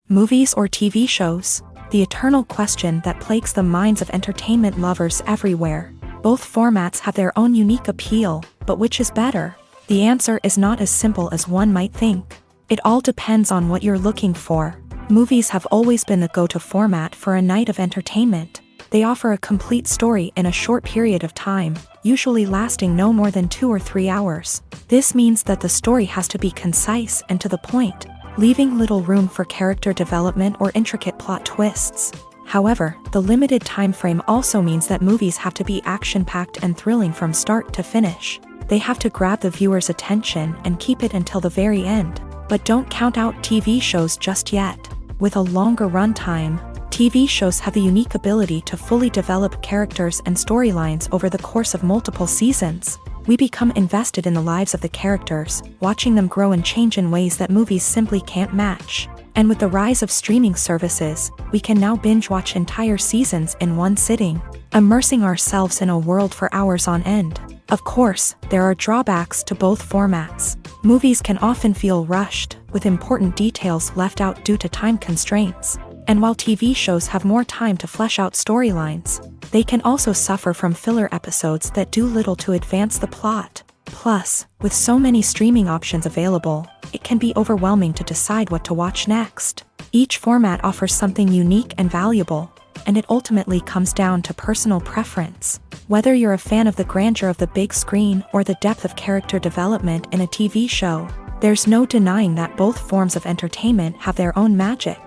Movies or TV shows? The eternal question that plagues the minds of entertainment lovers everywhere. Both formats have their own unique appeal, but which is better? The answer is not as simple as one might think. It all depends on what you're looking for. Movies have always been the go-to format for a night of entertainment. They offer a complete story in a short period of time, usually lasting no more than 2 or 3 hours. This means that the story has to be concise and to the point, leaving little room for character development or intricate plot twists. However, the limited time frame also means that movies have to be action-packed and thrilling from start to finish. They have to grab the viewer's attention and keep it until the very end. But don't count out TV shows just yet. With a longer runtime, TV shows have the unique ability to fully develop characters and storylines over the course of multiple seasons. We become invested in the lives of the characters, watching them grow and change in ways that movies simply can't match. And with the rise of streaming services, we can now binge-watch entire seasons in one sitting, immersing ourselves in a world for hours on end. Of course, there are drawbacks to both formats. Movies can often feel rushed, with important details left out due to time constraints. And while TV shows have more time to flesh out storylines, they can also suffer from filler episodes that do little to advance the plot. Plus, with so many streaming options available, it can be overwhelming to decide what to watch next. Each format offers something unique and valuable, and it ultimately comes down to personal preference. Whether you're a fan of the grandeur of the big screen or the depth of character development in a TV show, there's no denying that both forms of entertainment have their own magic.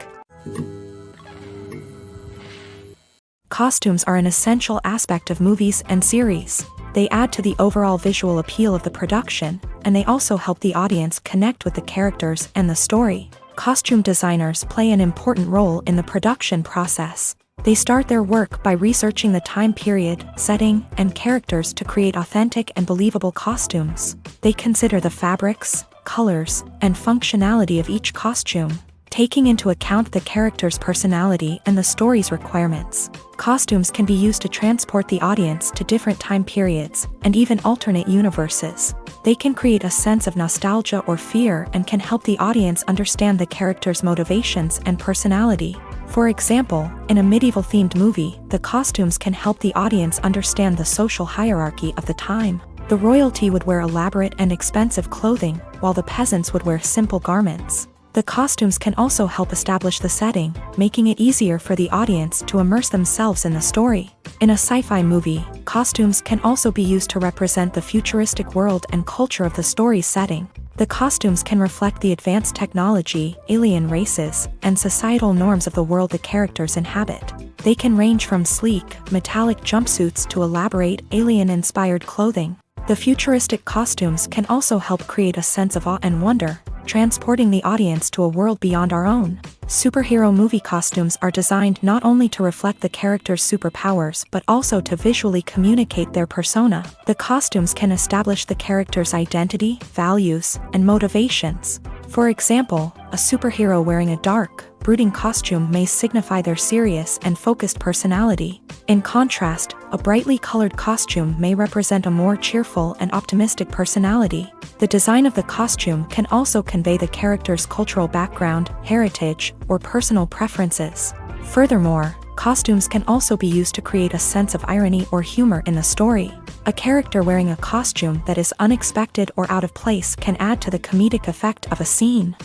Costumes are an essential aspect of movies and series. They add to the overall visual appeal of the production, and they also help the audience connect with the characters and the story. Costume designers play an important role in the production process. They start their work by researching the time period, setting, and characters to create authentic and believable costumes. They consider the fabrics, colors, and functionality of each costume, taking into account the character's personality and the story's requirements. Costumes can be used to transport the audience to different time periods and even alternate universes. They can create a sense of nostalgia or fear and can help the audience understand the character's motivations and personality. For example, in a medieval-themed movie, the costumes can help the audience understand the social hierarchy of the time. The royalty would wear elaborate and expensive clothing, while the peasants would wear simple garments. The costumes can also help establish the setting, making it easier for the audience to immerse themselves in the story. In a sci-fi movie, costumes can also be used to represent the futuristic world and culture of the story's setting. The costumes can reflect the advanced technology, alien races, and societal norms of the world the characters inhabit. They can range from sleek, metallic jumpsuits to elaborate, alien-inspired clothing. The futuristic costumes can also help create a sense of awe and wonder, transporting the audience to a world beyond our own. Superhero movie costumes are designed not only to reflect the character's superpowers but also to visually communicate their persona. The costumes can establish the character's identity, values, and motivations. For example, a superhero wearing a dark, brooding costume may signify their serious and focused personality. In contrast, a brightly colored costume may represent a more cheerful and optimistic personality. The design of the costume can also convey the character's cultural background, heritage, or personal preferences. Furthermore, costumes can also be used to create a sense of irony or humor in the story. A character wearing a costume that is unexpected or out of place can add to the comedic effect of a scene.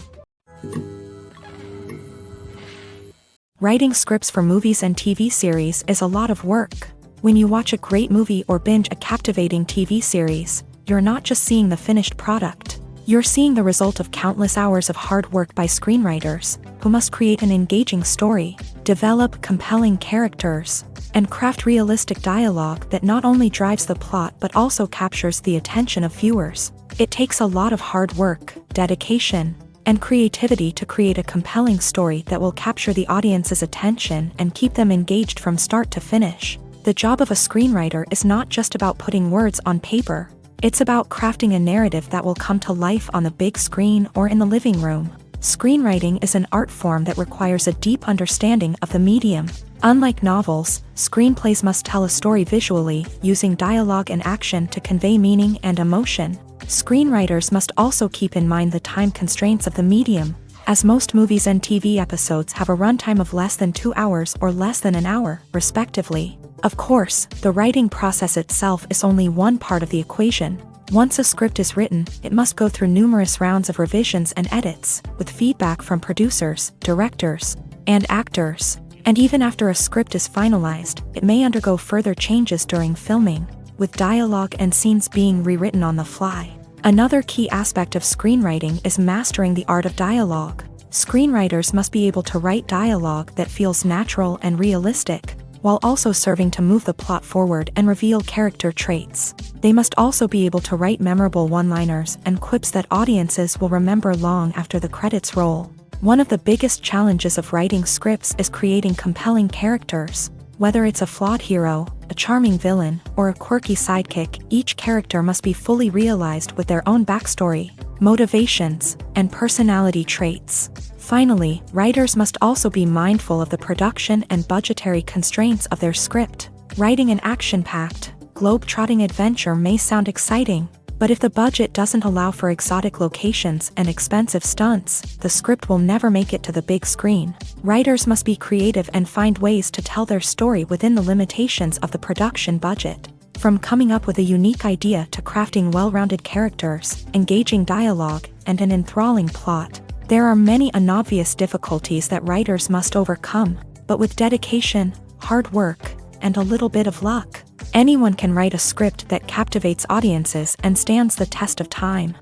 Writing scripts for movies and TV series is a lot of work. When you watch a great movie or binge a captivating TV series, you're not just seeing the finished product. You're seeing the result of countless hours of hard work by screenwriters, who must create an engaging story, develop compelling characters, and craft realistic dialogue that not only drives the plot but also captures the attention of viewers. It takes a lot of hard work, dedication, and creativity to create a compelling story that will capture the audience's attention and keep them engaged from start to finish. The job of a screenwriter is not just about putting words on paper. It's about crafting a narrative that will come to life on the big screen or in the living room. Screenwriting is an art form that requires a deep understanding of the medium. Unlike novels, screenplays must tell a story visually, using dialogue and action to convey meaning and emotion. Screenwriters must also keep in mind the time constraints of the medium, as most movies and TV episodes have a runtime of less than 2 hours or less than an hour, respectively. Of course, the writing process itself is only one part of the equation. Once a script is written, it must go through numerous rounds of revisions and edits, with feedback from producers, directors, and actors. And even after a script is finalized, it may undergo further changes during filming, with dialogue and scenes being rewritten on the fly. Another key aspect of screenwriting is mastering the art of dialogue. Screenwriters must be able to write dialogue that feels natural and realistic, while also serving to move the plot forward and reveal character traits. They must also be able to write memorable one-liners and quips that audiences will remember long after the credits roll. One of the biggest challenges of writing scripts is creating compelling characters. Whether it's a flawed hero, a charming villain, or a quirky sidekick, each character must be fully realized with their own backstory, motivations, and personality traits. Finally, writers must also be mindful of the production and budgetary constraints of their script. Writing an action-packed, globe-trotting adventure may sound exciting, but if the budget doesn't allow for exotic locations and expensive stunts, the script will never make it to the big screen. Writers must be creative and find ways to tell their story within the limitations of the production budget. From coming up with a unique idea to crafting well-rounded characters, engaging dialogue, and an enthralling plot, there are many unobvious difficulties that writers must overcome, but with dedication, hard work, and a little bit of luck, anyone can write a script that captivates audiences and stands the test of time.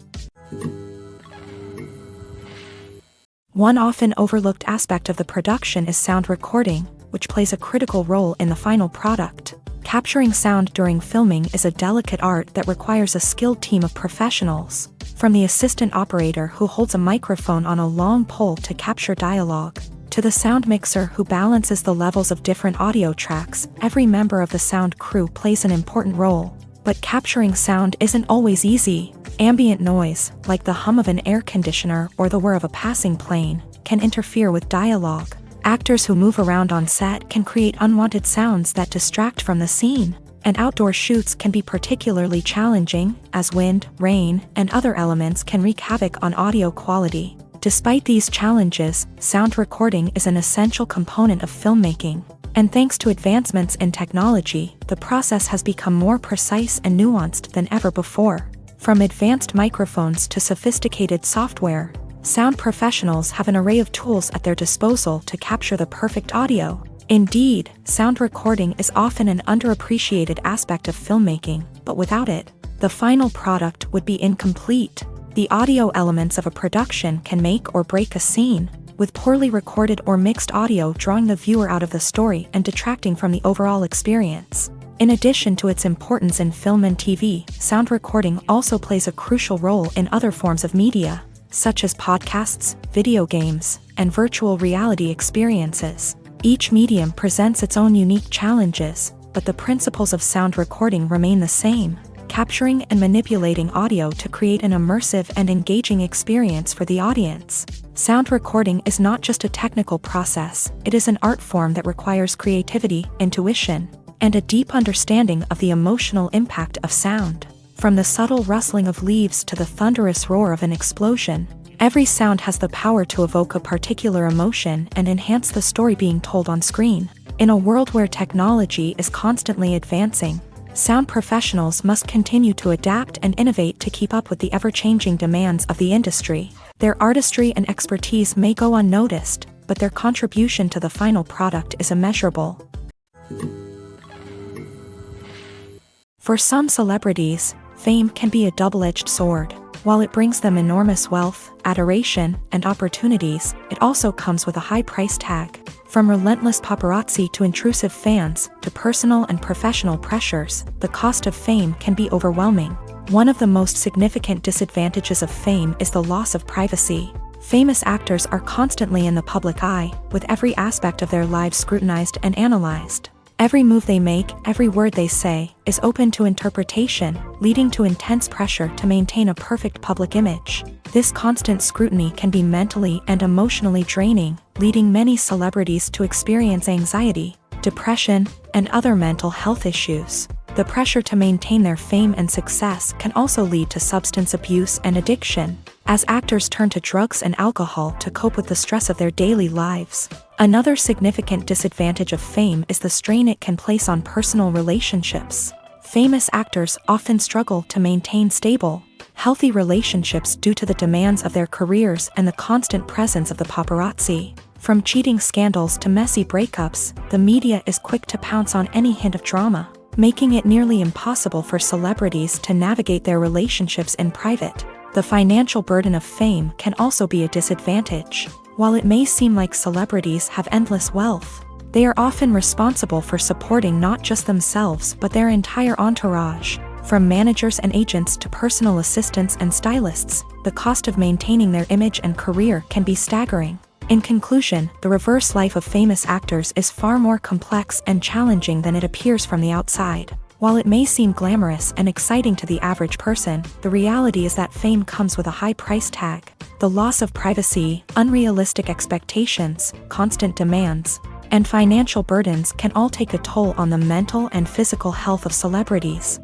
One often overlooked aspect of the production is sound recording, which plays a critical role in the final product. Capturing sound during filming is a delicate art that requires a skilled team of professionals. From the assistant operator who holds a microphone on a long pole to capture dialogue, to the sound mixer who balances the levels of different audio tracks, every member of the sound crew plays an important role. But capturing sound isn't always easy. Ambient noise, like the hum of an air conditioner or the whir of a passing plane, can interfere with dialogue. Actors who move around on set can create unwanted sounds that distract from the scene. And outdoor shoots can be particularly challenging, as wind, rain, and other elements can wreak havoc on audio quality. Despite these challenges, sound recording is an essential component of filmmaking. And thanks to advancements in technology, the process has become more precise and nuanced than ever before. From advanced microphones to sophisticated software, sound professionals have an array of tools at their disposal to capture the perfect audio. Indeed, sound recording is often an underappreciated aspect of filmmaking, but without it, the final product would be incomplete. The audio elements of a production can make or break a scene, with poorly recorded or mixed audio drawing the viewer out of the story and detracting from the overall experience. In addition to its importance in film and TV, sound recording also plays a crucial role in other forms of media. such as podcasts, video games, and virtual reality experiences. Each medium presents its own unique challenges, but the principles of sound recording remain the same, capturing and manipulating audio to create an immersive and engaging experience for the audience. Sound recording is not just a technical process, it is an art form that requires creativity, intuition, and a deep understanding of the emotional impact of sound. From the subtle rustling of leaves to the thunderous roar of an explosion, every sound has the power to evoke a particular emotion and enhance the story being told on screen. In a world where technology is constantly advancing, sound professionals must continue to adapt and innovate to keep up with the ever-changing demands of the industry. Their artistry and expertise may go unnoticed, but their contribution to the final product is immeasurable. For some celebrities, fame can be a double-edged sword. While it brings them enormous wealth, adoration, and opportunities, it also comes with a high price tag. From relentless paparazzi to intrusive fans, to personal and professional pressures, the cost of fame can be overwhelming. One of the most significant disadvantages of fame is the loss of privacy. Famous actors are constantly in the public eye, with every aspect of their lives scrutinized and analyzed. Every move they make, every word they say, is open to interpretation, leading to intense pressure to maintain a perfect public image. This constant scrutiny can be mentally and emotionally draining, leading many celebrities to experience anxiety, depression, and other mental health issues. The pressure to maintain their fame and success can also lead to substance abuse and addiction, as actors turn to drugs and alcohol to cope with the stress of their daily lives. Another significant disadvantage of fame is the strain it can place on personal relationships. Famous actors often struggle to maintain stable, healthy relationships due to the demands of their careers and the constant presence of the paparazzi. From cheating scandals to messy breakups, the media is quick to pounce on any hint of drama, making it nearly impossible for celebrities to navigate their relationships in private. The financial burden of fame can also be a disadvantage. While it may seem like celebrities have endless wealth, they are often responsible for supporting not just themselves but their entire entourage. From managers and agents to personal assistants and stylists, the cost of maintaining their image and career can be staggering. In conclusion, the reverse life of famous actors is far more complex and challenging than it appears from the outside. While it may seem glamorous and exciting to the average person, the reality is that fame comes with a high price tag. The loss of privacy, unrealistic expectations, constant demands, and financial burdens can all take a toll on the mental and physical health of celebrities.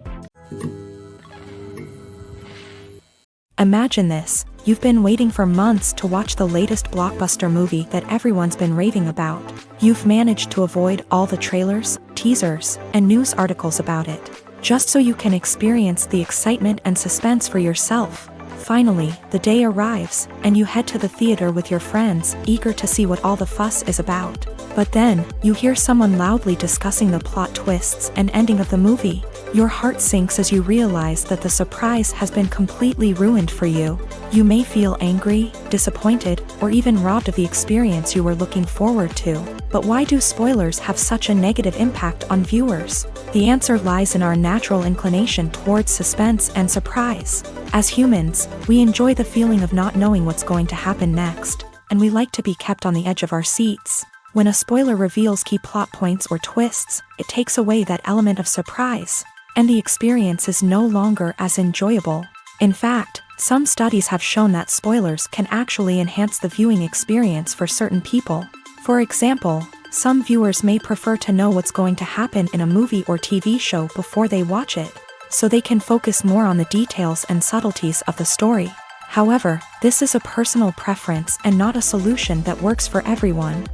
Imagine this: you've been waiting for months to watch the latest blockbuster movie that everyone's been raving about. You've managed to avoid all the trailers, teasers, and news articles about it, just so you can experience the excitement and suspense for yourself. Finally, the day arrives, and you head to the theater with your friends, eager to see what all the fuss is about. But then, you hear someone loudly discussing the plot twists and ending of the movie. Your heart sinks as you realize that the surprise has been completely ruined for you. You may feel angry, disappointed, or even robbed of the experience you were looking forward to. But why do spoilers have such a negative impact on viewers? The answer lies in our natural inclination towards suspense and surprise. As humans, we enjoy the feeling of not knowing what's going to happen next, and we like to be kept on the edge of our seats. When a spoiler reveals key plot points or twists, it takes away that element of surprise, and the experience is no longer as enjoyable. In fact, some studies have shown that spoilers can actually enhance the viewing experience for certain people. For example, some viewers may prefer to know what's going to happen in a movie or TV show before they watch it, so they can focus more on the details and subtleties of the story. However, this is a personal preference and not a solution that works for everyone.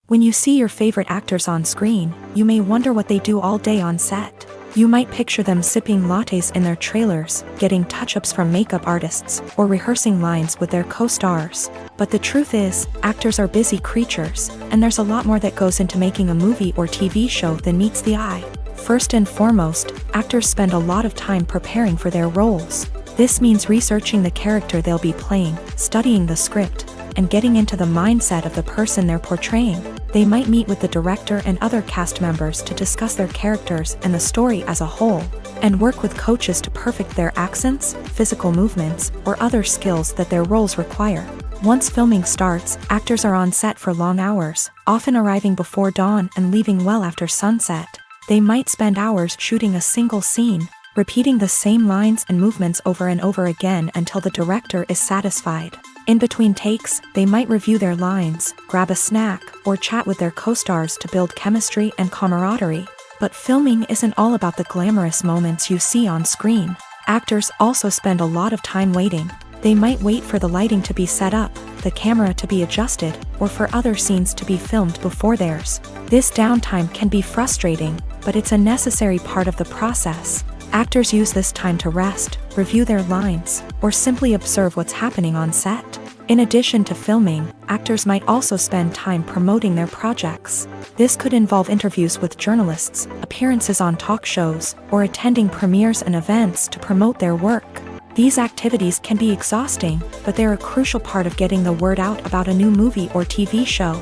When you see your favorite actors on screen, you may wonder what they do all day on set. You might picture them sipping lattes in their trailers, getting touch-ups from makeup artists, or rehearsing lines with their co-stars. But the truth is, actors are busy creatures, and there's a lot more that goes into making a movie or TV show than meets the eye. First and foremost, actors spend a lot of time preparing for their roles. This means researching the character they'll be playing, studying the script, and getting into the mindset of the person they're portraying. They might meet with the director and other cast members to discuss their characters and the story as a whole. and work with coaches to perfect their accents, physical movements, or other skills that their roles require. Once filming starts, actors are on set for long hours, often arriving before dawn and leaving well after sunset. They might spend hours shooting a single scene, repeating the same lines and movements over and over again until the director is satisfied. In between takes, they might review their lines, grab a snack, or chat with their co-stars to build chemistry and camaraderie. But filming isn't all about the glamorous moments you see on screen. Actors also spend a lot of time waiting. They might wait for the lighting to be set up, the camera to be adjusted, or for other scenes to be filmed before theirs. This downtime can be frustrating, but it's a necessary part of the process. Actors use this time to rest, review their lines, or simply observe what's happening on set. In addition to filming, actors might also spend time promoting their projects. This could involve interviews with journalists, appearances on talk shows, or attending premieres and events to promote their work. These activities can be exhausting, but they're a crucial part of getting the word out about a new movie or TV show.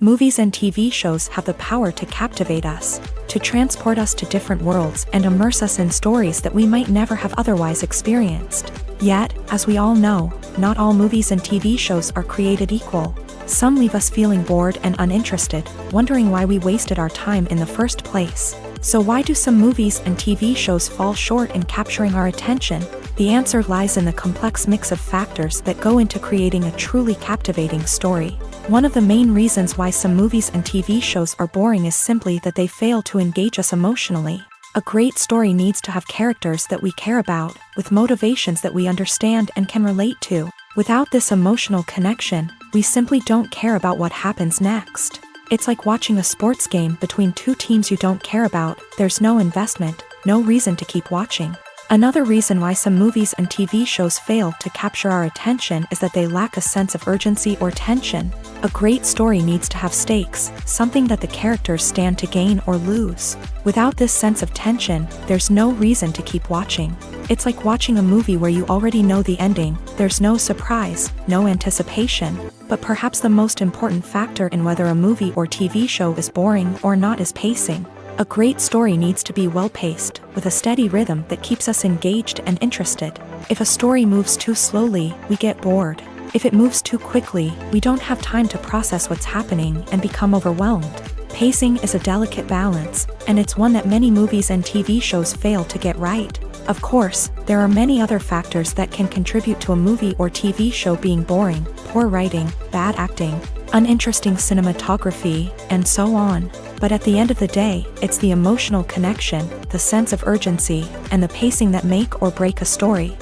Movies and TV shows have the power to captivate us, to transport us to different worlds and immerse us in stories that we might never have otherwise experienced. Yet, as we all know, not all movies and TV shows are created equal. Some leave us feeling bored and uninterested, wondering why we wasted our time in the first place. So why do some movies and TV shows fall short in capturing our attention? The answer lies in the complex mix of factors that go into creating a truly captivating story. One of the main reasons why some movies and TV shows are boring is simply that they fail to engage us emotionally. A great story needs to have characters that we care about, with motivations that we understand and can relate to. Without this emotional connection, we simply don't care about what happens next. It's like watching a sports game between two teams you don't care about. There's no investment, no reason to keep watching. Another reason why some movies and TV shows fail to capture our attention is that they lack a sense of urgency or tension. A great story needs to have stakes, something that the characters stand to gain or lose. Without this sense of tension, there's no reason to keep watching. It's like watching a movie where you already know the ending. There's no surprise, no anticipation. But perhaps the most important factor in whether a movie or TV show is boring or not is pacing. A great story needs to be well-paced, with a steady rhythm that keeps us engaged and interested. If a story moves too slowly, we get bored. If it moves too quickly, we don't have time to process what's happening and become overwhelmed. Pacing is a delicate balance, and it's one that many movies and TV shows fail to get right. Of course, there are many other factors that can contribute to a movie or TV show being boring: poor writing, bad acting, uninteresting cinematography, and so on. But at the end of the day, it's the emotional connection, the sense of urgency, and the pacing that make or break a story.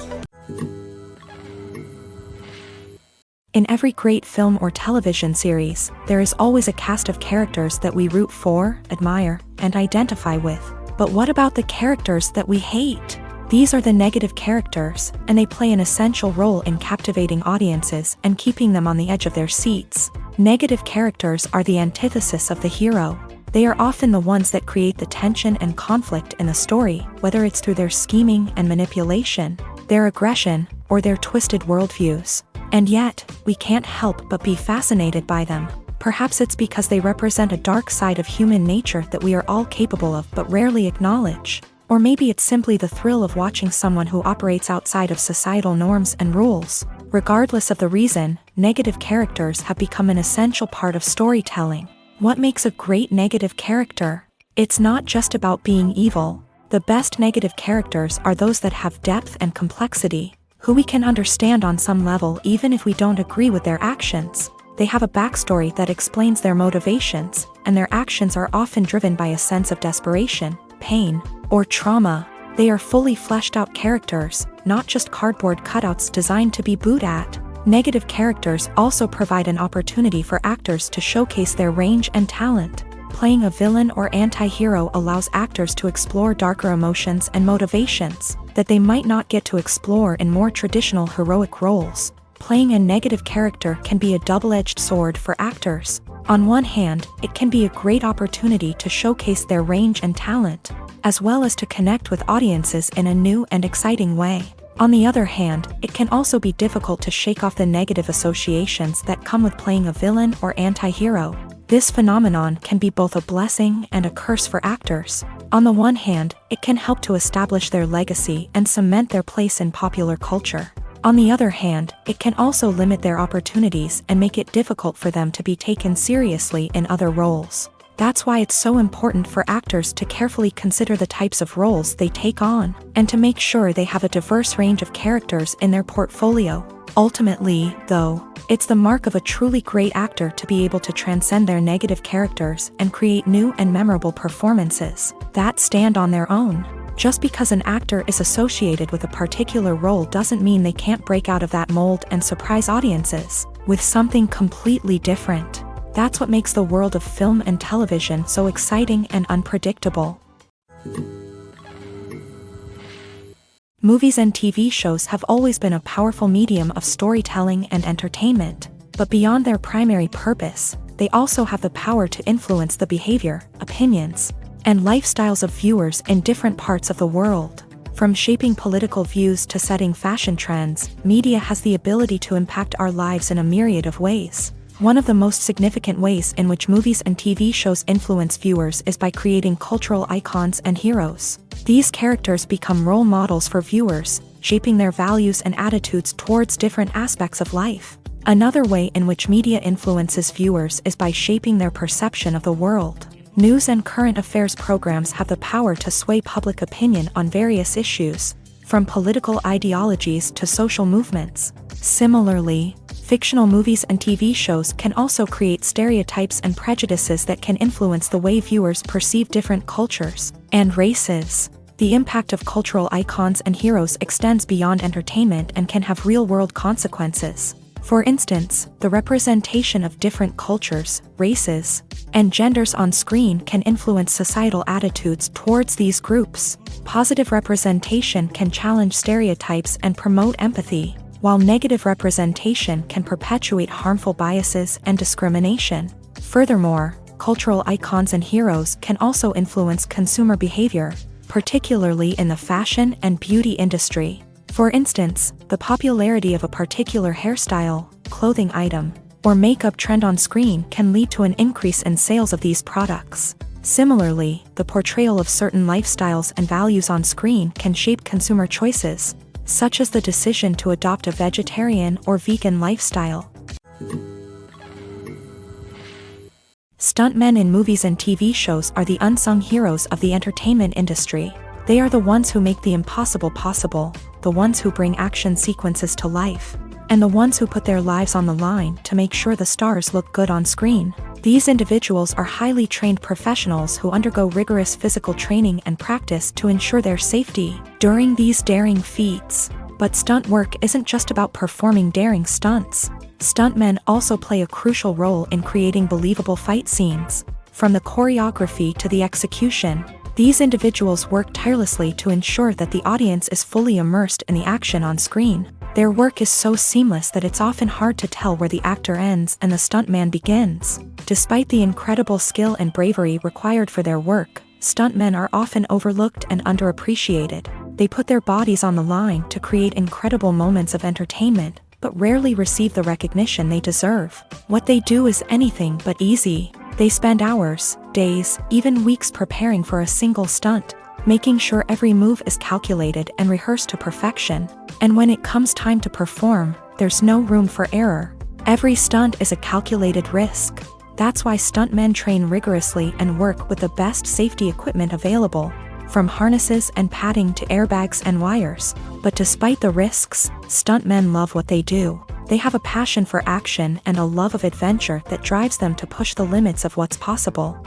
In every great film or television series, there is always a cast of characters that we root for, admire, and identify with. But what about the characters that we hate? These are the negative characters, and they play an essential role in captivating audiences and keeping them on the edge of their seats. Negative characters are the antithesis of the hero. They are often the ones that create the tension and conflict in the story, whether it's through their scheming and manipulation, their aggression, or their twisted worldviews. And yet, we can't help but be fascinated by them. Perhaps it's because they represent a dark side of human nature that we are all capable of but rarely acknowledge. Or maybe it's simply the thrill of watching someone who operates outside of societal norms and rules. Regardless of the reason, negative characters have become an essential part of storytelling. What makes a great negative character? It's not just about being evil. The best negative characters are those that have depth and complexity, who we can understand on some level even if we don't agree with their actions. They have a backstory that explains their motivations, and their actions are often driven by a sense of desperation, pain, or trauma. They are fully fleshed out characters, not just cardboard cutouts designed to be booed at. Negative characters also provide an opportunity for actors to showcase their range and talent. Playing a villain or anti-hero allows actors to explore darker emotions and motivations that they might not get to explore in more traditional heroic roles. Playing a negative character can be a double-edged sword for actors. On one hand, it can be a great opportunity to showcase their range and talent, as well as to connect with audiences in a new and exciting way. On the other hand, it can also be difficult to shake off the negative associations that come with playing a villain or anti-hero. This phenomenon can be both a blessing and a curse for actors. On the one hand, it can help to establish their legacy and cement their place in popular culture. On the other hand, it can also limit their opportunities and make it difficult for them to be taken seriously in other roles. That's why it's so important for actors to carefully consider the types of roles they take on, and to make sure they have a diverse range of characters in their portfolio. Ultimately, though, it's the mark of a truly great actor to be able to transcend their negative characters and create new and memorable performances that stand on their own. Just because an actor is associated with a particular role doesn't mean they can't break out of that mold and surprise audiences with something completely different. That's what makes the world of film and television so exciting and unpredictable. Movies and TV shows have always been a powerful medium of storytelling and entertainment, but beyond their primary purpose, they also have the power to influence the behavior, opinions, and lifestyles of viewers in different parts of the world. From shaping political views to setting fashion trends, media has the ability to impact our lives in a myriad of ways. One of the most significant ways in which movies and TV shows influence viewers is by creating cultural icons and heroes. These characters become role models for viewers, shaping their values and attitudes towards different aspects of life. Another way in which media influences viewers is by shaping their perception of the world. News and current affairs programs have the power to sway public opinion on various issues, from political ideologies to social movements. Similarly, fictional movies and TV shows can also create stereotypes and prejudices that can influence the way viewers perceive different cultures and races. The impact of cultural icons and heroes extends beyond entertainment and can have real-world consequences. For instance, the representation of different cultures, races, and genders on screen can influence societal attitudes towards these groups. Positive representation can challenge stereotypes and promote empathy, while negative representation can perpetuate harmful biases and discrimination. Furthermore, cultural icons and heroes can also influence consumer behavior, particularly in the fashion and beauty industry. For instance, the popularity of a particular hairstyle, clothing item, or makeup trend on screen can lead to an increase in sales of these products. Similarly, the portrayal of certain lifestyles and values on screen can shape consumer choices, such as the decision to adopt a vegetarian or vegan lifestyle. Stuntmen in movies and TV shows are the unsung heroes of the entertainment industry. They are the ones who make the impossible possible, the ones who bring action sequences to life, and the ones who put their lives on the line to make sure the stars look good on screen. These individuals are highly trained professionals who undergo rigorous physical training and practice to ensure their safety during these daring feats. But stunt work isn't just about performing daring stunts. Stuntmen also play a crucial role in creating believable fight scenes. From the choreography to the execution, these individuals work tirelessly to ensure that the audience is fully immersed in the action on screen. Their work is so seamless that it's often hard to tell where the actor ends and the stuntman begins. Despite the incredible skill and bravery required for their work, stuntmen are often overlooked and underappreciated. They put their bodies on the line to create incredible moments of entertainment, but rarely receive the recognition they deserve. What they do is anything but easy. They spend hours, days, even weeks preparing for a single stunt, making sure every move is calculated and rehearsed to perfection. And when it comes time to perform, there's no room for error. Every stunt is a calculated risk. That's why stuntmen train rigorously and work with the best safety equipment available, from harnesses and padding to airbags and wires. But despite the risks, stuntmen love what they do. They have a passion for action and a love of adventure that drives them to push the limits of what's possible.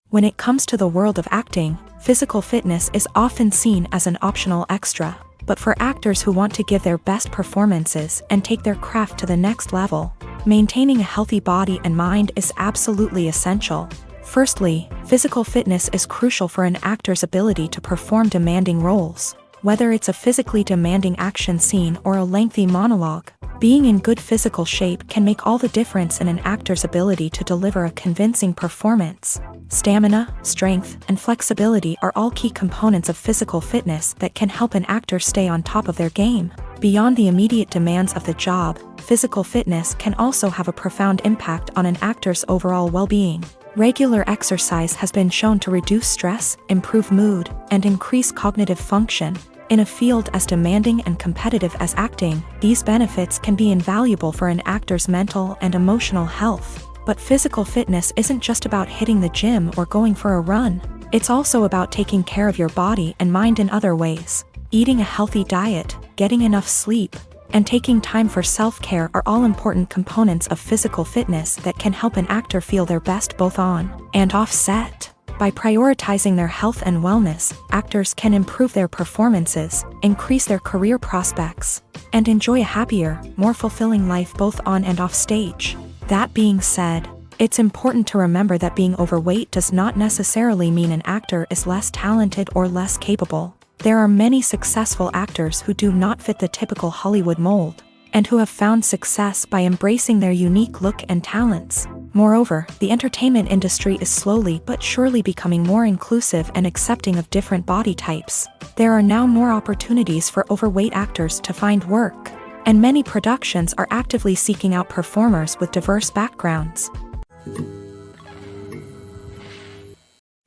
When it comes to the world of acting, physical fitness is often seen as an optional extra. But for actors who want to give their best performances and take their craft to the next level, maintaining a healthy body and mind is absolutely essential. Firstly, physical fitness is crucial for an actor's ability to perform demanding roles. Whether it's a physically demanding action scene or a lengthy monologue, being in good physical shape can make all the difference in an actor's ability to deliver a convincing performance. Stamina, strength, and flexibility are all key components of physical fitness that can help an actor stay on top of their game. Beyond the immediate demands of the job, physical fitness can also have a profound impact on an actor's overall well-being. Regular exercise has been shown to reduce stress, improve mood, and increase cognitive function. In a field as demanding and competitive as acting, these benefits can be invaluable for an actor's mental and emotional health. But physical fitness isn't just about hitting the gym or going for a run. It's also about taking care of your body and mind in other ways. Eating a healthy diet, getting enough sleep, and taking time for self-care are all important components of physical fitness that can help an actor feel their best both on and off set. By prioritizing their health and wellness, actors can improve their performances, increase their career prospects, and enjoy a happier, more fulfilling life both on and off stage. That being said, it's important to remember that being overweight does not necessarily mean an actor is less talented or less capable. There are many successful actors who do not fit the typical Hollywood mold, and who have found success by embracing their unique look and talents. Moreover, the entertainment industry is slowly but surely becoming more inclusive and accepting of different body types. There are now more opportunities for overweight actors to find work, and many productions are actively seeking out performers with diverse backgrounds.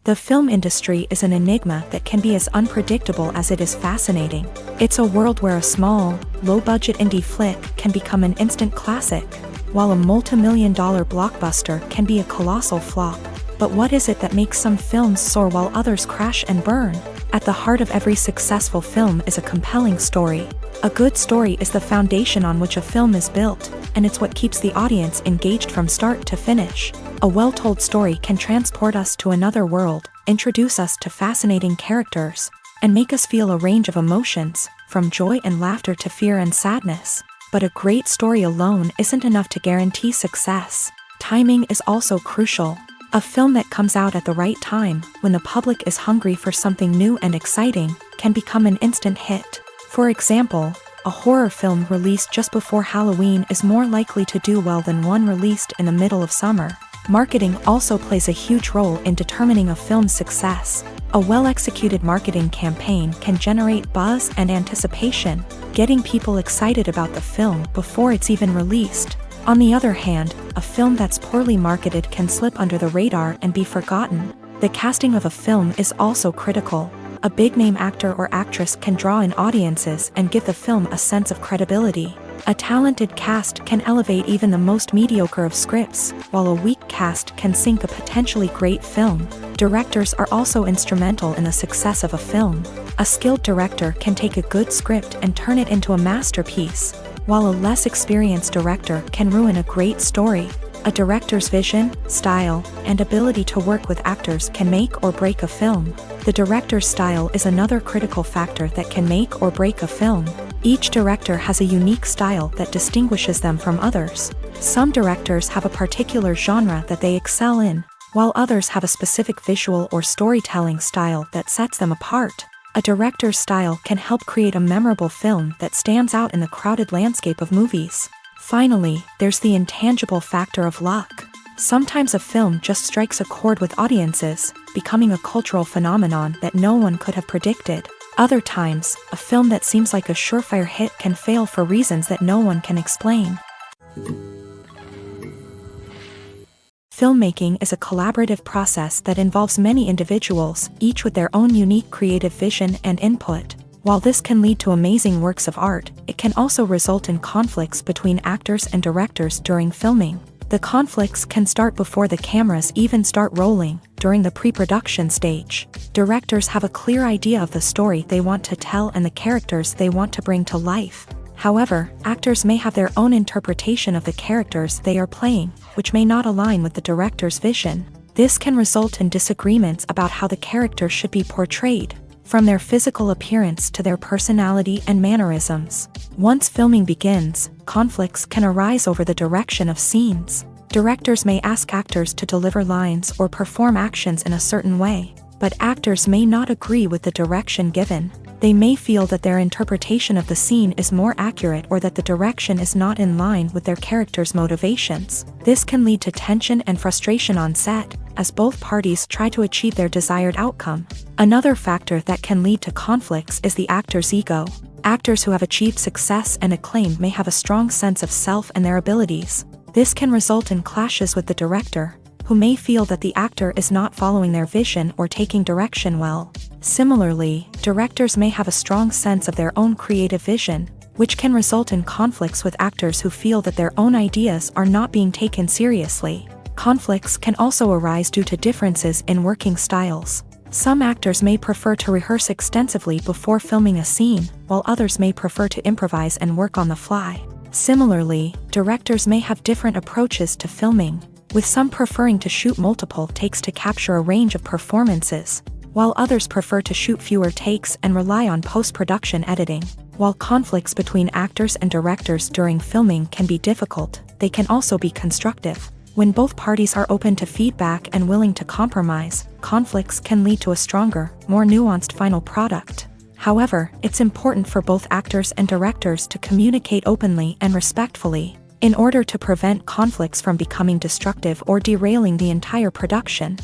The film industry is an enigma that can be as unpredictable as it is fascinating. It's a world where a small, low-budget indie flick can become an instant classic, while a multi-million-dollar blockbuster can be a colossal flop. But what is it that makes some films soar while others crash and burn? At the heart of every successful film is a compelling story. A good story is the foundation on which a film is built, and it's what keeps the audience engaged from start to finish. A well-told story can transport us to another world, introduce us to fascinating characters, and make us feel a range of emotions, from joy and laughter to fear and sadness. But a great story alone isn't enough to guarantee success. Timing is also crucial. A film that comes out at the right time, when the public is hungry for something new and exciting, can become an instant hit. For example, a horror film released just before Halloween is more likely to do well than one released in the middle of summer. Marketing also plays a huge role in determining a film's success. A well-executed marketing campaign can generate buzz and anticipation, getting people excited about the film before it's even released. On the other hand, a film that's poorly marketed can slip under the radar and be forgotten. The casting of a film is also critical. A big-name actor or actress can draw in audiences and give the film a sense of credibility. A talented cast can elevate even the most mediocre of scripts, while a weak cast can sink a potentially great film. Directors are also instrumental in the success of a film. A skilled director can take a good script and turn it into a masterpiece, while a less experienced director can ruin a great story. A director's vision, style, and ability to work with actors can make or break a film. The director's style is another critical factor that can make or break a film. Each director has a unique style that distinguishes them from others. Some directors have a particular genre that they excel in, while others have a specific visual or storytelling style that sets them apart. A director's style can help create a memorable film that stands out in the crowded landscape of movies. Finally, there's the intangible factor of luck. Sometimes a film just strikes a chord with audiences, becoming a cultural phenomenon that no one could have predicted. Other times, a film that seems like a surefire hit can fail for reasons that no one can explain. Filmmaking is a collaborative process that involves many individuals, each with their own unique creative vision and input. While this can lead to amazing works of art, it can also result in conflicts between actors and directors during filming. The conflicts can start before the cameras even start rolling, during the pre-production stage. Directors have a clear idea of the story they want to tell and the characters they want to bring to life. However, actors may have their own interpretation of the characters they are playing, which may not align with the director's vision. This can result in disagreements about how the character should be portrayed, from their physical appearance to their personality and mannerisms. Once filming begins, conflicts can arise over the direction of scenes. Directors may ask actors to deliver lines or perform actions in a certain way, but actors may not agree with the direction given. They may feel that their interpretation of the scene is more accurate or that the direction is not in line with their character's motivations. This can lead to tension and frustration on set, as both parties try to achieve their desired outcome. Another factor that can lead to conflicts is the actor's ego. Actors who have achieved success and acclaim may have a strong sense of self and their abilities. This can result in clashes with the director, who may feel that the actor is not following their vision or taking direction well. Similarly, directors may have a strong sense of their own creative vision, which can result in conflicts with actors who feel that their own ideas are not being taken seriously. Conflicts can also arise due to differences in working styles. Some actors may prefer to rehearse extensively before filming a scene, while others may prefer to improvise and work on the fly. Similarly, directors may have different approaches to filming, with some preferring to shoot multiple takes to capture a range of performances, while others prefer to shoot fewer takes and rely on post-production editing. While conflicts between actors and directors during filming can be difficult, they can also be constructive. When both parties are open to feedback and willing to compromise, conflicts can lead to a stronger, more nuanced final product. However, it's important for both actors and directors to communicate openly and respectfully, in order to prevent conflicts from becoming destructive or derailing the entire production.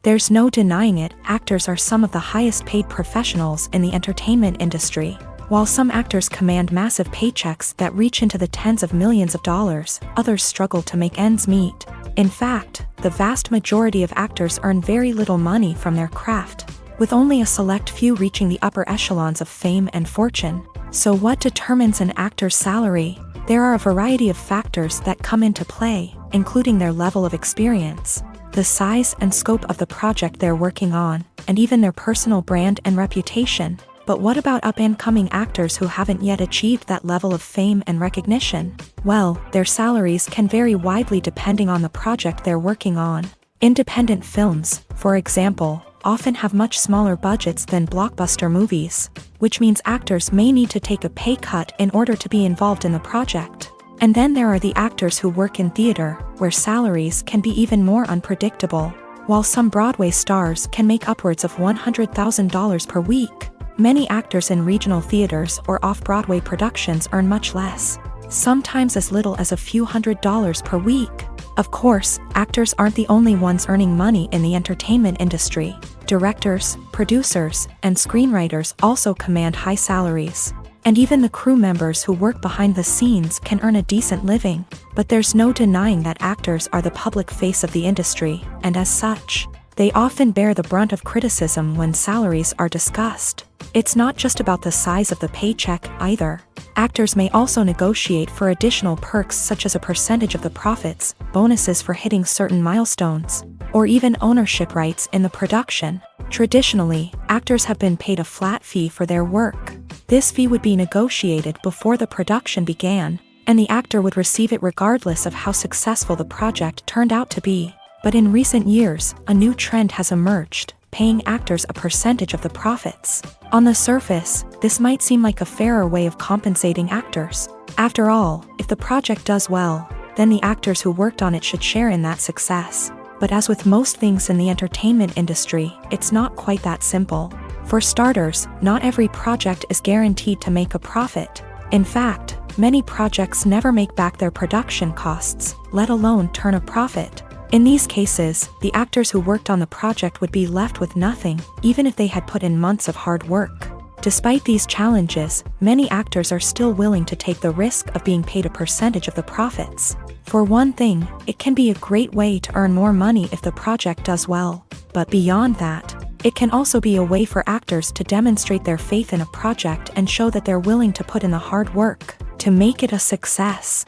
There's no denying it, actors are some of the highest paid professionals in the entertainment industry. While some actors command massive paychecks that reach into the tens of millions of dollars, others struggle to make ends meet. In fact, the vast majority of actors earn very little money from their craft, with only a select few reaching the upper echelons of fame and fortune. So what determines an actor's salary? There are a variety of factors that come into play, including their level of experience, the size and scope of the project they're working on, and even their personal brand and reputation. But what about up-and-coming actors who haven't yet achieved that level of fame and recognition? Well, their salaries can vary widely depending on the project they're working on. Independent films, for example, often have much smaller budgets than blockbuster movies, which means actors may need to take a pay cut in order to be involved in the project. And then there are the actors who work in theater, where salaries can be even more unpredictable. While some Broadway stars can make upwards of $100,000 per week, many actors in regional theaters or off-Broadway productions earn much less, sometimes as little as a few $100s per week. Of course, actors aren't the only ones earning money in the entertainment industry. Directors, producers, and screenwriters also command high salaries. And even the crew members who work behind the scenes can earn a decent living. But there's no denying that actors are the public face of the industry, and as such, they often bear the brunt of criticism when salaries are discussed. It's not just about the size of the paycheck either. Actors may also negotiate for additional perks such as a percentage of the profits, bonuses for hitting certain milestones, or even ownership rights in the production. Traditionally, actors have been paid a flat fee for their work. This fee would be negotiated before the production began, and the actor would receive it regardless of how successful the project turned out to be. But in recent years, a new trend has emerged, paying actors a percentage of the profits. On the surface, this might seem like a fairer way of compensating actors. After all, if the project does well, then the actors who worked on it should share in that success. But as with most things in the entertainment industry, it's not quite that simple. For starters, not every project is guaranteed to make a profit. In fact, many projects never make back their production costs, let alone turn a profit. In these cases, the actors who worked on the project would be left with nothing, even if they had put in months of hard work. Despite these challenges, many actors are still willing to take the risk of being paid a percentage of the profits. For one thing, it can be a great way to earn more money if the project does well. But beyond that, it can also be a way for actors to demonstrate their faith in a project and show that they're willing to put in the hard work to make it a success.